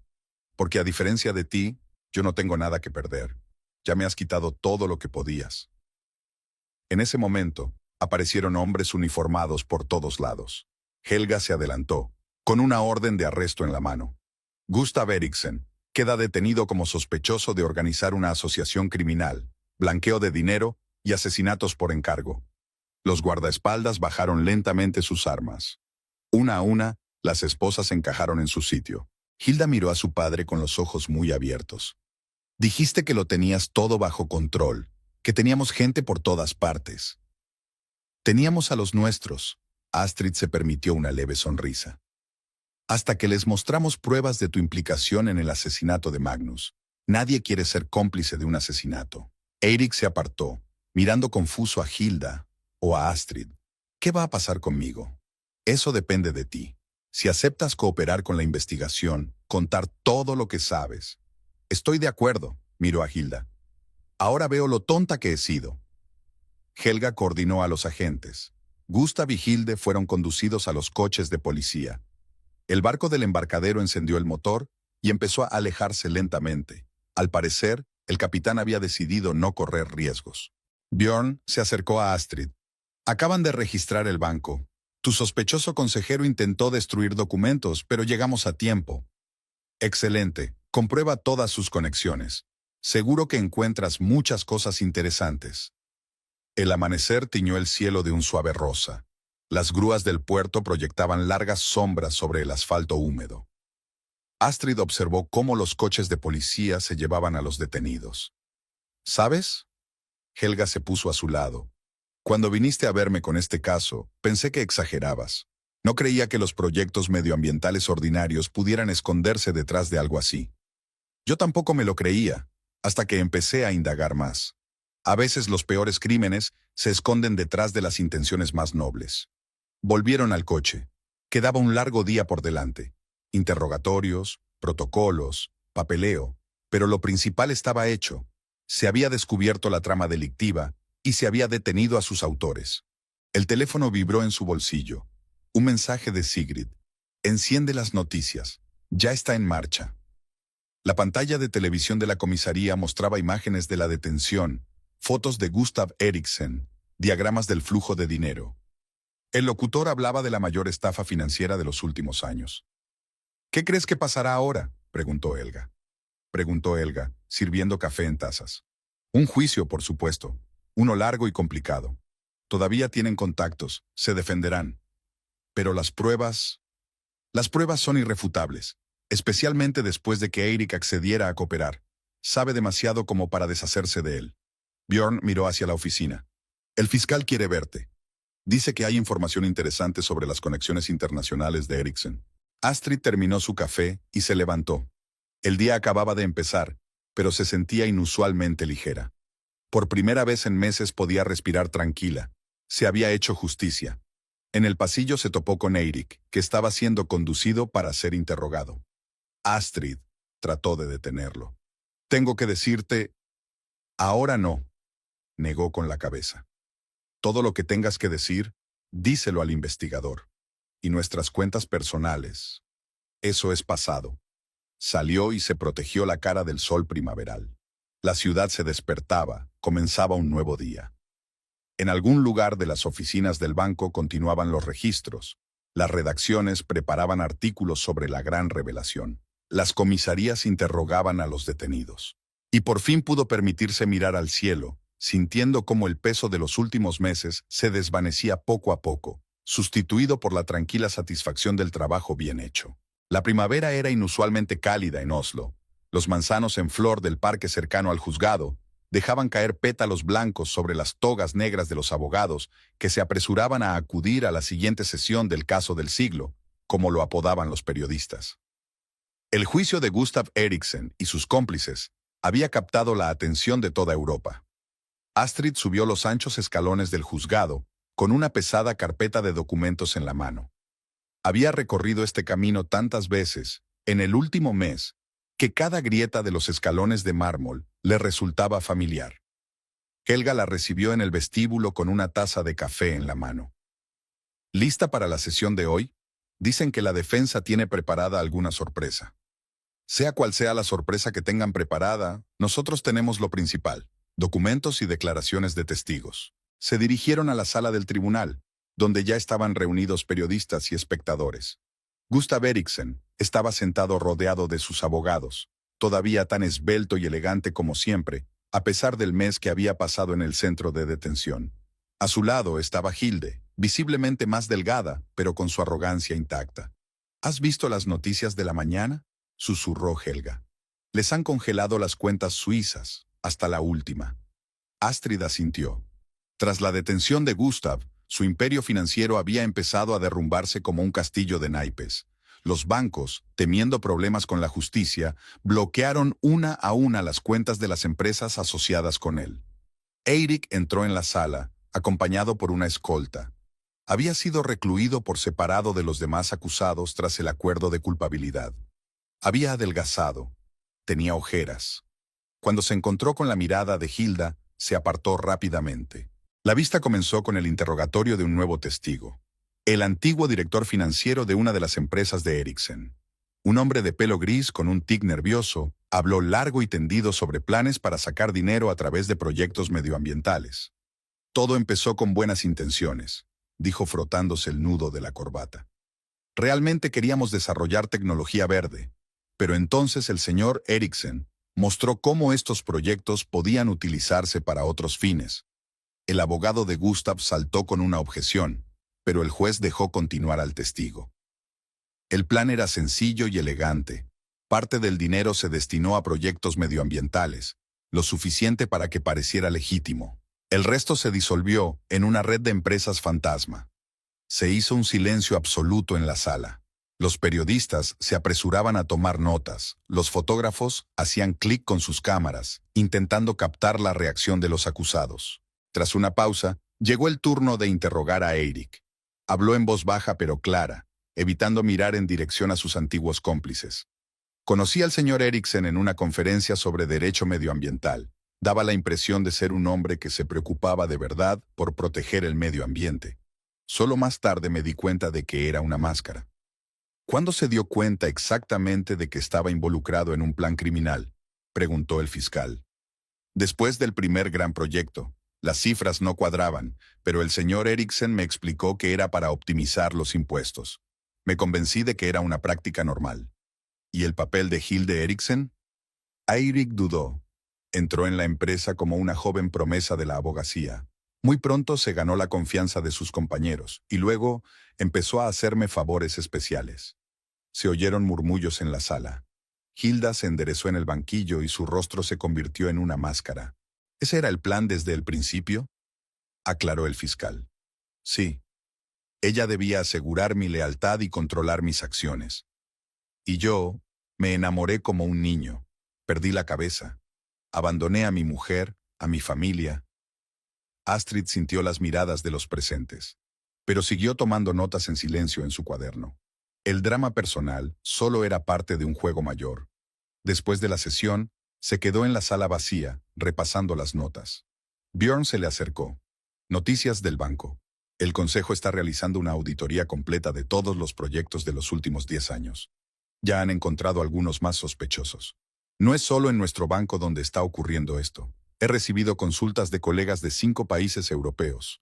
Speaker 1: porque a diferencia de ti, yo no tengo nada que perder. Ya me has quitado todo lo que podías. En ese momento, aparecieron hombres uniformados por todos lados. Helga se adelantó, con una orden de arresto en la mano. Gustav Eriksen queda detenido como sospechoso de organizar una asociación criminal, blanqueo de dinero y asesinatos por encargo. Los guardaespaldas bajaron lentamente sus armas. Una a una, las esposas encajaron en su sitio. Hilda miró a su padre con los ojos muy abiertos. Dijiste que lo tenías todo bajo control, que teníamos gente por todas partes. Teníamos a los nuestros. Astrid se permitió una leve sonrisa. Hasta que les mostramos pruebas de tu implicación en el asesinato de Magnus. Nadie quiere ser cómplice de un asesinato. Eirik se apartó, mirando confuso a Hilda o a Astrid. ¿Qué va a pasar conmigo? Eso depende de ti. Si aceptas cooperar con la investigación, contar todo lo que sabes. Estoy de acuerdo, miró a Hilda. Ahora veo lo tonta que he sido. Helga coordinó a los agentes. Gustav y Hilde fueron conducidos a los coches de policía. El barco del embarcadero encendió el motor y empezó a alejarse lentamente. Al parecer, el capitán había decidido no correr riesgos. Björn se acercó a Astrid. Acaban de registrar el banco. Tu sospechoso consejero intentó destruir documentos, pero llegamos a tiempo. Excelente. Comprueba todas sus conexiones. Seguro que encuentras muchas cosas interesantes. El amanecer tiñó el cielo de un suave rosa. Las grúas del puerto proyectaban largas sombras sobre el asfalto húmedo. Astrid observó cómo los coches de policía se llevaban a los detenidos. ¿Sabes? Helga se puso a su lado. Cuando viniste a verme con este caso, pensé que exagerabas. No creía que los proyectos medioambientales ordinarios pudieran esconderse detrás de algo así. Yo tampoco me lo creía, hasta que empecé a indagar más. A veces los peores crímenes se esconden detrás de las intenciones más nobles. Volvieron al coche. Quedaba un largo día por delante. Interrogatorios, protocolos, papeleo. Pero lo principal estaba hecho. Se había descubierto la trama delictiva y se había detenido a sus autores. El teléfono vibró en su bolsillo. Un mensaje de Sigrid. Enciende las noticias. Ya está en marcha. La pantalla de televisión de la comisaría mostraba imágenes de la detención, fotos de Gustav Eriksen, diagramas del flujo de dinero. El locutor hablaba de la mayor estafa financiera de los últimos años. ¿Qué crees que pasará ahora? Preguntó Helga, sirviendo café en tazas. Un juicio, por supuesto. Uno largo y complicado. Todavía tienen contactos, se defenderán. Pero las pruebas son irrefutables, especialmente después de que Eirik accediera a cooperar. Sabe demasiado como para deshacerse de él. Bjorn miró hacia la oficina. El fiscal quiere verte. Dice que hay información interesante sobre las conexiones internacionales de Eriksson. Astrid terminó su café y se levantó. El día acababa de empezar, pero se sentía inusualmente ligera. Por primera vez en meses podía respirar tranquila. Se había hecho justicia. En el pasillo se topó con Eirik, que estaba siendo conducido para ser interrogado. Astrid trató de detenerlo. Tengo que decirte... Ahora no, negó con la cabeza. Todo lo que tengas que decir, díselo al investigador. Y nuestras cuentas personales. Eso es pasado. Salió y se protegió la cara del sol primaveral. La ciudad se despertaba, comenzaba un nuevo día. En algún lugar de las oficinas del banco continuaban los registros. Las redacciones preparaban artículos sobre la gran revelación. Las comisarías interrogaban a los detenidos. Y por fin pudo permitirse mirar al cielo, sintiendo cómo el peso de los últimos meses se desvanecía poco a poco, sustituido por la tranquila satisfacción del trabajo bien hecho. La primavera era inusualmente cálida en Oslo. Los manzanos en flor del parque cercano al juzgado dejaban caer pétalos blancos sobre las togas negras de los abogados que se apresuraban a acudir a la siguiente sesión del caso del siglo, como lo apodaban los periodistas. El juicio de Gustav Eriksson y sus cómplices había captado la atención de toda Europa. Astrid subió los anchos escalones del juzgado con una pesada carpeta de documentos en la mano. Había recorrido este camino tantas veces, en el último mes, que cada grieta de los escalones de mármol le resultaba familiar. Helga la recibió en el vestíbulo con una taza de café en la mano. ¿Lista para la sesión de hoy? Dicen que la defensa tiene preparada alguna sorpresa. Sea cual sea la sorpresa que tengan preparada, nosotros tenemos lo principal: documentos y declaraciones de testigos. Se dirigieron a la sala del tribunal, donde ya estaban reunidos periodistas y espectadores. Gustav Eriksson estaba sentado rodeado de sus abogados, todavía tan esbelto y elegante como siempre, a pesar del mes que había pasado en el centro de detención. A su lado estaba Hilde, visiblemente más delgada, pero con su arrogancia intacta. ¿Has visto las noticias de la mañana?, susurró Helga. Les han congelado las cuentas suizas, hasta la última. Astrid asintió. Tras la detención de Gustav, su imperio financiero había empezado a derrumbarse como un castillo de naipes. Los bancos, temiendo problemas con la justicia, bloquearon una a una las cuentas de las empresas asociadas con él. Eirik entró en la sala, acompañado por una escolta. Había sido recluido por separado de los demás acusados tras el acuerdo de culpabilidad. Había adelgazado. Tenía ojeras. Cuando se encontró con la mirada de Hilda, se apartó rápidamente. La vista comenzó con el interrogatorio de un nuevo testigo. El antiguo director financiero de una de las empresas de Eriksson. Un hombre de pelo gris con un tic nervioso, habló largo y tendido sobre planes para sacar dinero a través de proyectos medioambientales. Todo empezó con buenas intenciones, dijo frotándose el nudo de la corbata. Realmente queríamos desarrollar tecnología verde, pero entonces el señor Eriksson mostró cómo estos proyectos podían utilizarse para otros fines. El abogado de Gustav saltó con una objeción, pero el juez dejó continuar al testigo. El plan era sencillo y elegante. Parte del dinero se destinó a proyectos medioambientales, lo suficiente para que pareciera legítimo. El resto se disolvió en una red de empresas fantasma. Se hizo un silencio absoluto en la sala. Los periodistas se apresuraban a tomar notas. Los fotógrafos hacían clic con sus cámaras, intentando captar la reacción de los acusados. Tras una pausa, llegó el turno de interrogar a Eirik. Habló en voz baja pero clara, evitando mirar en dirección a sus antiguos cómplices. Conocí al señor Eriksson en una conferencia sobre derecho medioambiental. Daba la impresión de ser un hombre que se preocupaba de verdad por proteger el medio ambiente. Solo más tarde me di cuenta de que era una máscara. ¿Cuándo se dio cuenta exactamente de que estaba involucrado en un plan criminal?, preguntó el fiscal. Después del primer gran proyecto. Las cifras no cuadraban, pero el señor Eriksson me explicó que era para optimizar los impuestos. Me convencí de que era una práctica normal. ¿Y el papel de Hilde Eriksen? Eirik dudó. Entró en la empresa como una joven promesa de la abogacía. Muy pronto se ganó la confianza de sus compañeros y luego empezó a hacerme favores especiales. Se oyeron murmullos en la sala. Hilda se enderezó en el banquillo y su rostro se convirtió en una máscara. ¿Ese era el plan desde el principio?, aclaró el fiscal. Sí. Ella debía asegurar mi lealtad y controlar mis acciones. Y yo me enamoré como un niño. Perdí la cabeza. Abandoné a mi mujer, a mi familia. Astrid sintió las miradas de los presentes, pero siguió tomando notas en silencio en su cuaderno. El drama personal solo era parte de un juego mayor. Después de la sesión, se quedó en la sala vacía, repasando las notas. Björn se le acercó. Noticias del banco. El consejo está realizando una auditoría completa de todos los proyectos de los últimos 10 años. Ya han encontrado algunos más sospechosos. No es solo en nuestro banco donde está ocurriendo esto. He recibido consultas de colegas de 5 países europeos.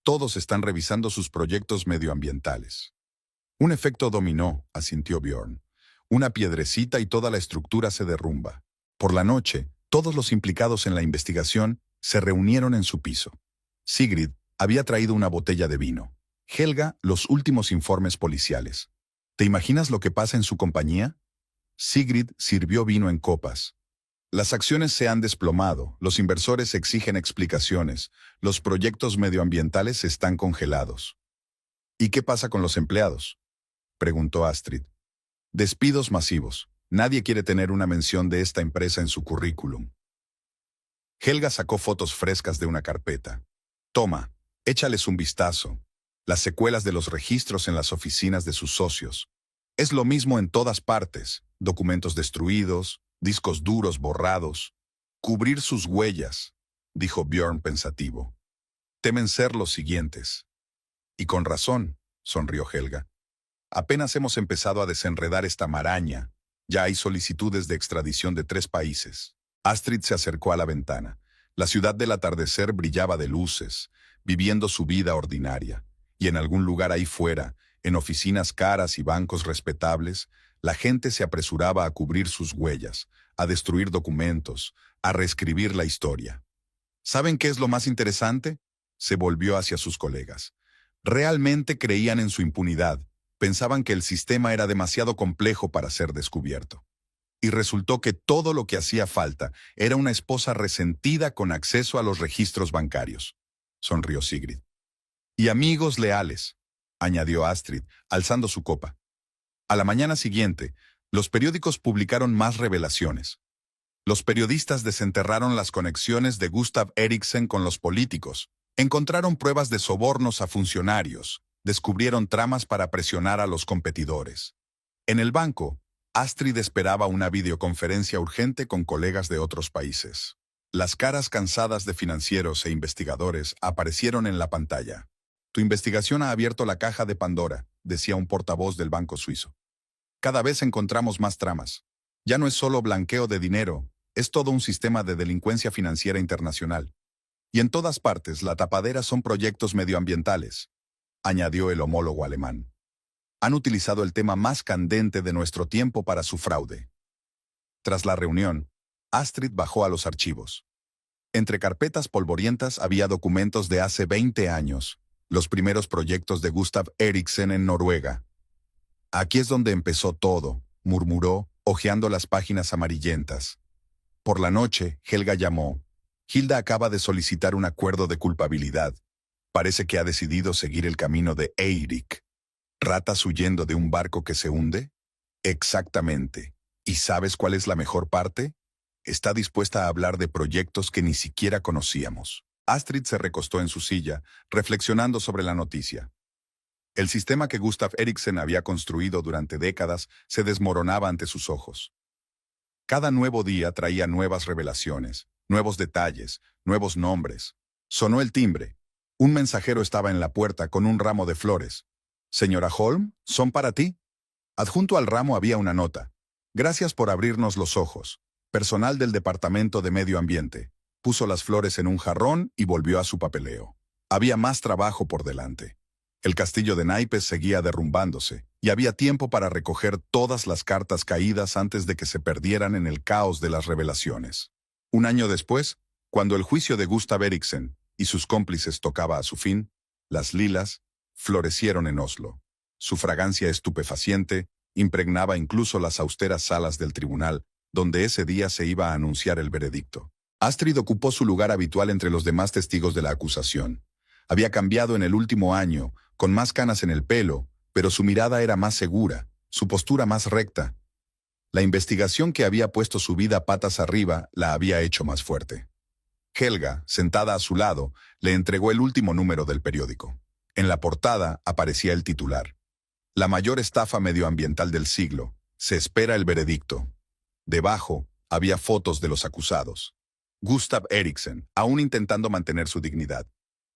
Speaker 1: Todos están revisando sus proyectos medioambientales. Un efecto dominó, asintió Björn. Una piedrecita y toda la estructura se derrumba. Por la noche, todos los implicados en la investigación se reunieron en su piso. Sigrid había traído una botella de vino. Helga, los últimos informes policiales. ¿Te imaginas lo que pasa en su compañía? Sigrid sirvió vino en copas. Las acciones se han desplomado, los inversores exigen explicaciones, los proyectos medioambientales están congelados. ¿Y qué pasa con los empleados?, preguntó Astrid. Despidos masivos. Nadie quiere tener una mención de esta empresa en su currículum. Helga sacó fotos frescas de una carpeta. Toma, échales un vistazo. Las secuelas de los registros en las oficinas de sus socios. Es lo mismo en todas partes. Documentos destruidos, discos duros borrados. Cubrir sus huellas, dijo Björn pensativo. Temen ser los siguientes. Y con razón, sonrió Helga. Apenas hemos empezado a desenredar esta maraña. Ya hay solicitudes de extradición de 3 países. Astrid se acercó a la ventana. La ciudad del atardecer brillaba de luces, viviendo su vida ordinaria. Y en algún lugar ahí fuera, en oficinas caras y bancos respetables, la gente se apresuraba a cubrir sus huellas, a destruir documentos, a reescribir la historia. ¿Saben qué es lo más interesante?, se volvió hacia sus colegas. Realmente creían en su impunidad. Pensaban que el sistema era demasiado complejo para ser descubierto. Y resultó que todo lo que hacía falta era una esposa resentida con acceso a los registros bancarios. Sonrió Sigrid. Y amigos leales, añadió Astrid, alzando su copa. A la mañana siguiente, los periódicos publicaron más revelaciones. Los periodistas desenterraron las conexiones de Gustav Eriksen con los políticos, encontraron pruebas de sobornos a funcionarios, descubrieron tramas para presionar a los competidores. En el banco, Astrid esperaba una videoconferencia urgente con colegas de otros países. Las caras cansadas de financieros e investigadores aparecieron en la pantalla. Tu investigación ha abierto la caja de Pandora, decía un portavoz del banco suizo. Cada vez encontramos más tramas. Ya no es solo blanqueo de dinero, es todo un sistema de delincuencia financiera internacional. Y en todas partes la tapadera son proyectos medioambientales, añadió el homólogo alemán. Han utilizado el tema más candente de nuestro tiempo para su fraude. Tras la reunión, Astrid bajó a los archivos. Entre carpetas polvorientas había documentos de hace 20 años, los primeros proyectos de Gustav Eriksen en Noruega. Aquí es donde empezó todo, murmuró, hojeando las páginas amarillentas. Por la noche, Helga llamó. Hilda acaba de solicitar un acuerdo de culpabilidad. Parece que ha decidido seguir el camino de Eirik. ¿Ratas huyendo de un barco que se hunde? Exactamente. ¿Y sabes cuál es la mejor parte? Está dispuesta a hablar de proyectos que ni siquiera conocíamos. Astrid se recostó en su silla, reflexionando sobre la noticia. El sistema que Gustav Eriksen había construido durante décadas se desmoronaba ante sus ojos. Cada nuevo día traía nuevas revelaciones, nuevos detalles, nuevos nombres. Sonó el timbre. Un mensajero estaba en la puerta con un ramo de flores. «Señora Holm, son para ti». Adjunto al ramo había una nota. «Gracias por abrirnos los ojos. Personal del Departamento de Medio Ambiente». Puso las flores en un jarrón y volvió a su papeleo. Había más trabajo por delante. El castillo de naipes seguía derrumbándose, y había tiempo para recoger todas las cartas caídas antes de que se perdieran en el caos de las revelaciones. Un año después, cuando el juicio de Gustav Eriksen y sus cómplices tocaba a su fin, las lilas florecieron en Oslo. Su fragancia estupefaciente impregnaba incluso las austeras salas del tribunal, donde ese día se iba a anunciar el veredicto. Astrid ocupó su lugar habitual entre los demás testigos de la acusación. Había cambiado en el último año, con más canas en el pelo, pero su mirada era más segura, su postura más recta. La investigación que había puesto su vida patas arriba la había hecho más fuerte. Helga, sentada a su lado, le entregó el último número del periódico. En la portada aparecía el titular: La mayor estafa medioambiental del siglo. Se espera el veredicto. Debajo había fotos de los acusados. Gustav Eriksen, aún intentando mantener su dignidad.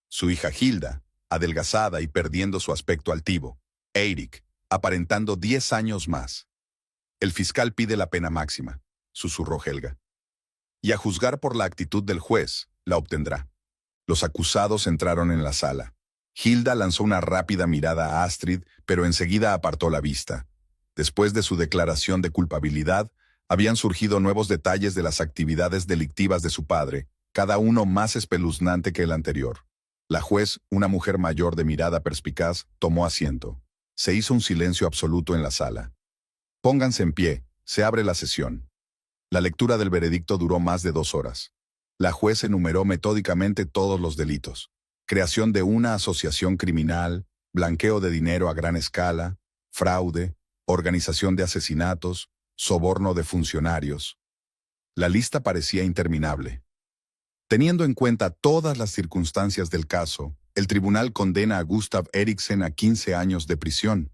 Speaker 1: Su hija Hilda, adelgazada y perdiendo su aspecto altivo. Eirik, aparentando 10 años más. El fiscal pide la pena máxima, susurró Helga. Y a juzgar por la actitud del juez, la obtendrá. Los acusados entraron en la sala. Hilda lanzó una rápida mirada a Astrid, pero enseguida apartó la vista. Después de su declaración de culpabilidad, habían surgido nuevos detalles de las actividades delictivas de su padre, cada uno más espeluznante que el anterior. La juez, una mujer mayor de mirada perspicaz, tomó asiento. Se hizo un silencio absoluto en la sala. Pónganse en pie, se abre la sesión. La lectura del veredicto duró más de 2 horas. La juez enumeró metódicamente todos los delitos: creación de una asociación criminal, blanqueo de dinero a gran escala, fraude, organización de asesinatos, soborno de funcionarios. La lista parecía interminable. Teniendo en cuenta todas las circunstancias del caso, el tribunal condena a Gustav Eriksen a 15 años de prisión.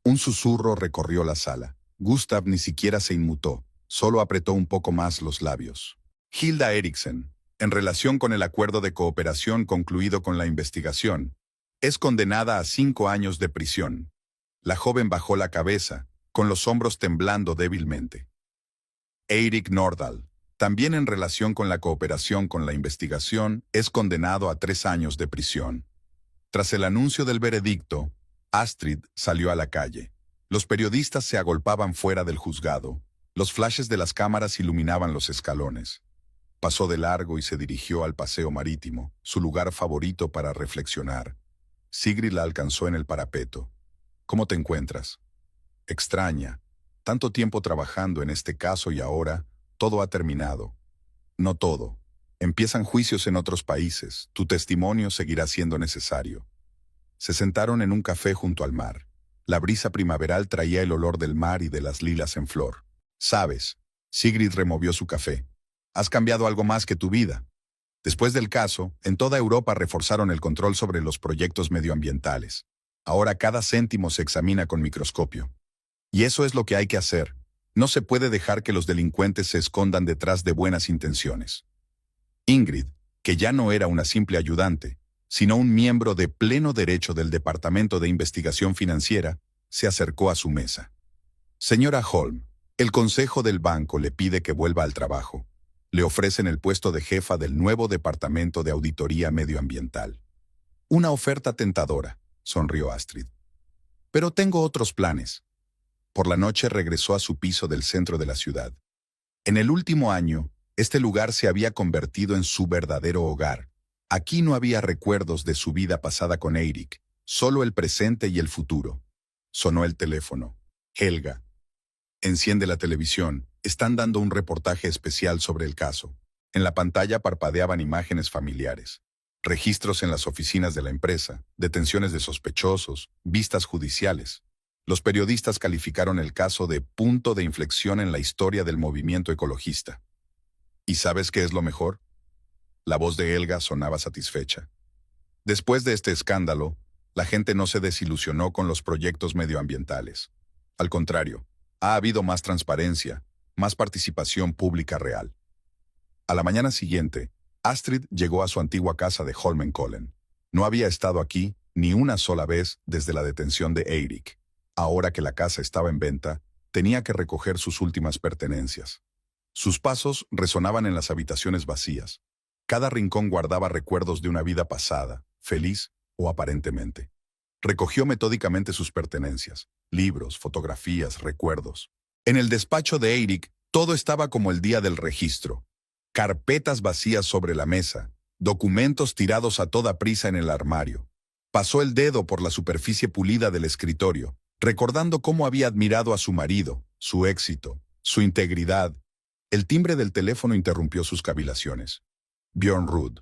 Speaker 1: Un susurro recorrió la sala. Gustav ni siquiera se inmutó, solo apretó un poco más los labios. Hilda Eriksen, en relación con el acuerdo de cooperación concluido con la investigación, es condenada a 5 años de prisión. La joven bajó la cabeza, con los hombros temblando débilmente. Eirik Nordahl, también en relación con la cooperación con la investigación, es condenado a 3 años de prisión. Tras el anuncio del veredicto, Astrid salió a la calle. Los periodistas se agolpaban fuera del juzgado. Los flashes de las cámaras iluminaban los escalones. Pasó de largo y se dirigió al paseo marítimo, su lugar favorito para reflexionar. Sigrid la alcanzó en el parapeto. ¿Cómo te encuentras? Extraña. Tanto tiempo trabajando en este caso y ahora, todo ha terminado. No todo. Empiezan juicios en otros países. Tu testimonio seguirá siendo necesario. Se sentaron en un café junto al mar. La brisa primaveral traía el olor del mar y de las lilas en flor. ¿Sabes? Sigrid removió su café. Has cambiado algo más que tu vida. Después del caso, en toda Europa reforzaron el control sobre los proyectos medioambientales. Ahora cada céntimo se examina con microscopio. Y eso es lo que hay que hacer. No se puede dejar que los delincuentes se escondan detrás de buenas intenciones. Ingrid, que ya no era una simple ayudante, sino un miembro de pleno derecho del Departamento de Investigación Financiera, se acercó a su mesa. Señora Holm, el Consejo del Banco le pide que vuelva al trabajo. Le ofrecen el puesto de jefa del nuevo Departamento de Auditoría Medioambiental. Una oferta tentadora, sonrió Astrid. Pero tengo otros planes. Por la noche regresó a su piso del centro de la ciudad. En el último año, este lugar se había convertido en su verdadero hogar. Aquí no había recuerdos de su vida pasada con Eirik, solo el presente y el futuro. Sonó el teléfono. Helga. Enciende la televisión. Están dando un reportaje especial sobre el caso. En la pantalla parpadeaban imágenes familiares. Registros en las oficinas de la empresa, detenciones de sospechosos, vistas judiciales. Los periodistas calificaron el caso de punto de inflexión en la historia del movimiento ecologista. ¿Y sabes qué es lo mejor? La voz de Helga sonaba satisfecha. Después de este escándalo, la gente no se desilusionó con los proyectos medioambientales. Al contrario, ha habido más transparencia, más participación pública real. A la mañana siguiente, Astrid llegó a su antigua casa de Holmenkollen. No había estado aquí ni una sola vez desde la detención de Eirik. Ahora que la casa estaba en venta, tenía que recoger sus últimas pertenencias. Sus pasos resonaban en las habitaciones vacías. Cada rincón guardaba recuerdos de una vida pasada, feliz o aparentemente. Recogió metódicamente sus pertenencias, libros, fotografías, recuerdos. En el despacho de Eirik, todo estaba como el día del registro. Carpetas vacías sobre la mesa, documentos tirados a toda prisa en el armario. Pasó el dedo por la superficie pulida del escritorio, recordando cómo había admirado a su marido, su éxito, su integridad. El timbre del teléfono interrumpió sus cavilaciones. Björn Rudd.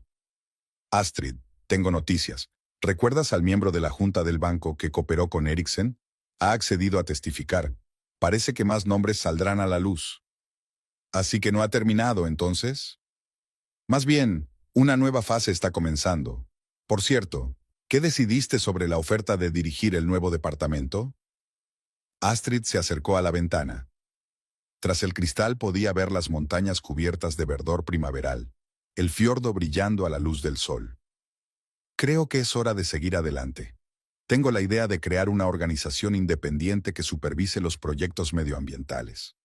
Speaker 1: Astrid, tengo noticias. ¿Recuerdas al miembro de la junta del banco que cooperó con Eriksen? Ha accedido a testificar. Parece que más nombres saldrán a la luz. Así que no ha terminado, entonces. Más bien, una nueva fase está comenzando. Por cierto, ¿qué decidiste sobre la oferta de dirigir el nuevo departamento? Astrid se acercó a la ventana. Tras el cristal podía ver las montañas cubiertas de verdor primaveral, el fiordo brillando a la luz del sol. Creo que es hora de seguir adelante. Tengo la idea de crear una organización independiente que supervise los proyectos medioambientales.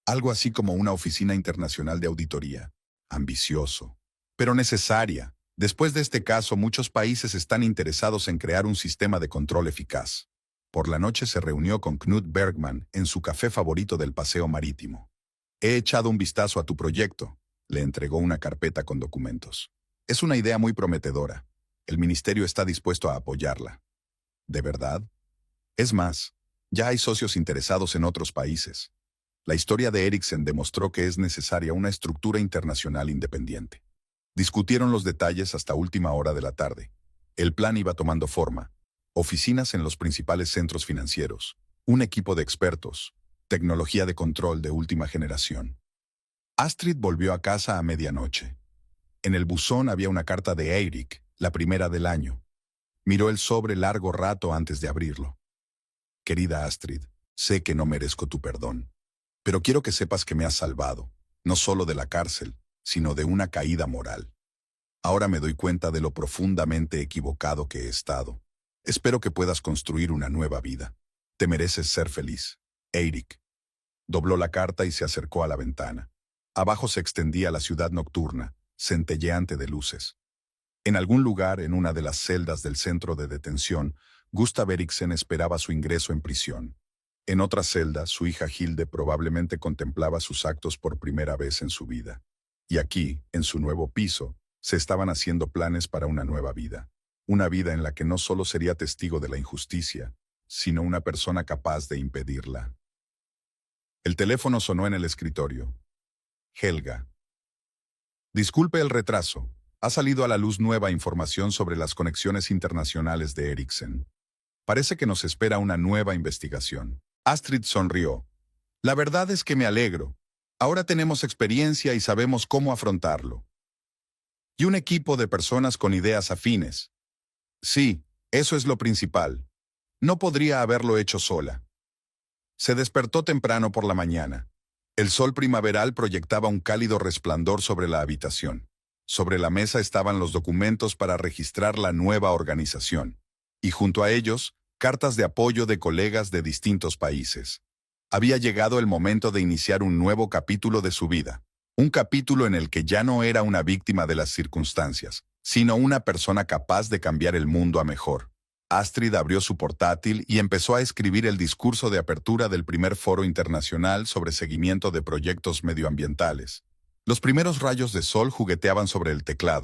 Speaker 1: Algo así como una oficina internacional de auditoría. Ambicioso, pero necesaria. Después de este caso, muchos países están interesados en crear un sistema de control eficaz. Por la noche se reunió con Knut Bergman en su café favorito del paseo marítimo. He echado un vistazo a tu proyecto. Le entregó una carpeta con documentos. Es una idea muy prometedora. El ministerio está dispuesto a apoyarla. ¿De verdad? Es más, ya hay socios interesados en otros países. La historia de Eriksen demostró que es necesaria una estructura internacional independiente. Discutieron los detalles hasta última hora de la tarde. El plan iba tomando forma. Oficinas en los principales centros financieros, un equipo de expertos, tecnología de control de última generación. Astrid volvió a casa a medianoche. En el buzón había una carta de Eirik, la primera del año. Miró el sobre largo rato antes de abrirlo. Querida Astrid, sé que no merezco tu perdón, pero quiero que sepas que me has salvado, no solo de la cárcel, sino de una caída moral. Ahora me doy cuenta de lo profundamente equivocado que he estado. Espero que puedas construir una nueva vida. Te mereces ser feliz. Eirik. Dobló la carta y se acercó a la ventana. Abajo se extendía la ciudad nocturna, centelleante de luces. En algún lugar, en una de las celdas del centro de detención, Gustav Eriksen esperaba su ingreso en prisión. En otra celda, su hija Hilde probablemente contemplaba sus actos por primera vez en su vida. Y aquí, en su nuevo piso, se estaban haciendo planes para una nueva vida. Una vida en la que no solo sería testigo de la injusticia, sino una persona capaz de impedirla. El teléfono sonó en el escritorio. Helga. Disculpe el retraso. Ha salido a la luz nueva información sobre las conexiones internacionales de Eriksen. Parece que nos espera una nueva investigación. Astrid sonrió. La verdad es que me alegro. Ahora tenemos experiencia y sabemos cómo afrontarlo. Y un equipo de personas con ideas afines. Sí, eso es lo principal. No podría haberlo hecho sola. Se despertó temprano por la mañana. El sol primaveral proyectaba un cálido resplandor sobre la habitación. Sobre la mesa estaban los documentos para registrar la nueva organización. Y junto a ellos, cartas de apoyo de colegas de distintos países. Había llegado el momento de iniciar un nuevo capítulo de su vida. Un capítulo en el que ya no era una víctima de las circunstancias, sino una persona capaz de cambiar el mundo a mejor. Astrid abrió su portátil y empezó a escribir el discurso de apertura del primer foro internacional sobre seguimiento de proyectos medioambientales. Los primeros rayos de sol jugueteaban sobre el teclado.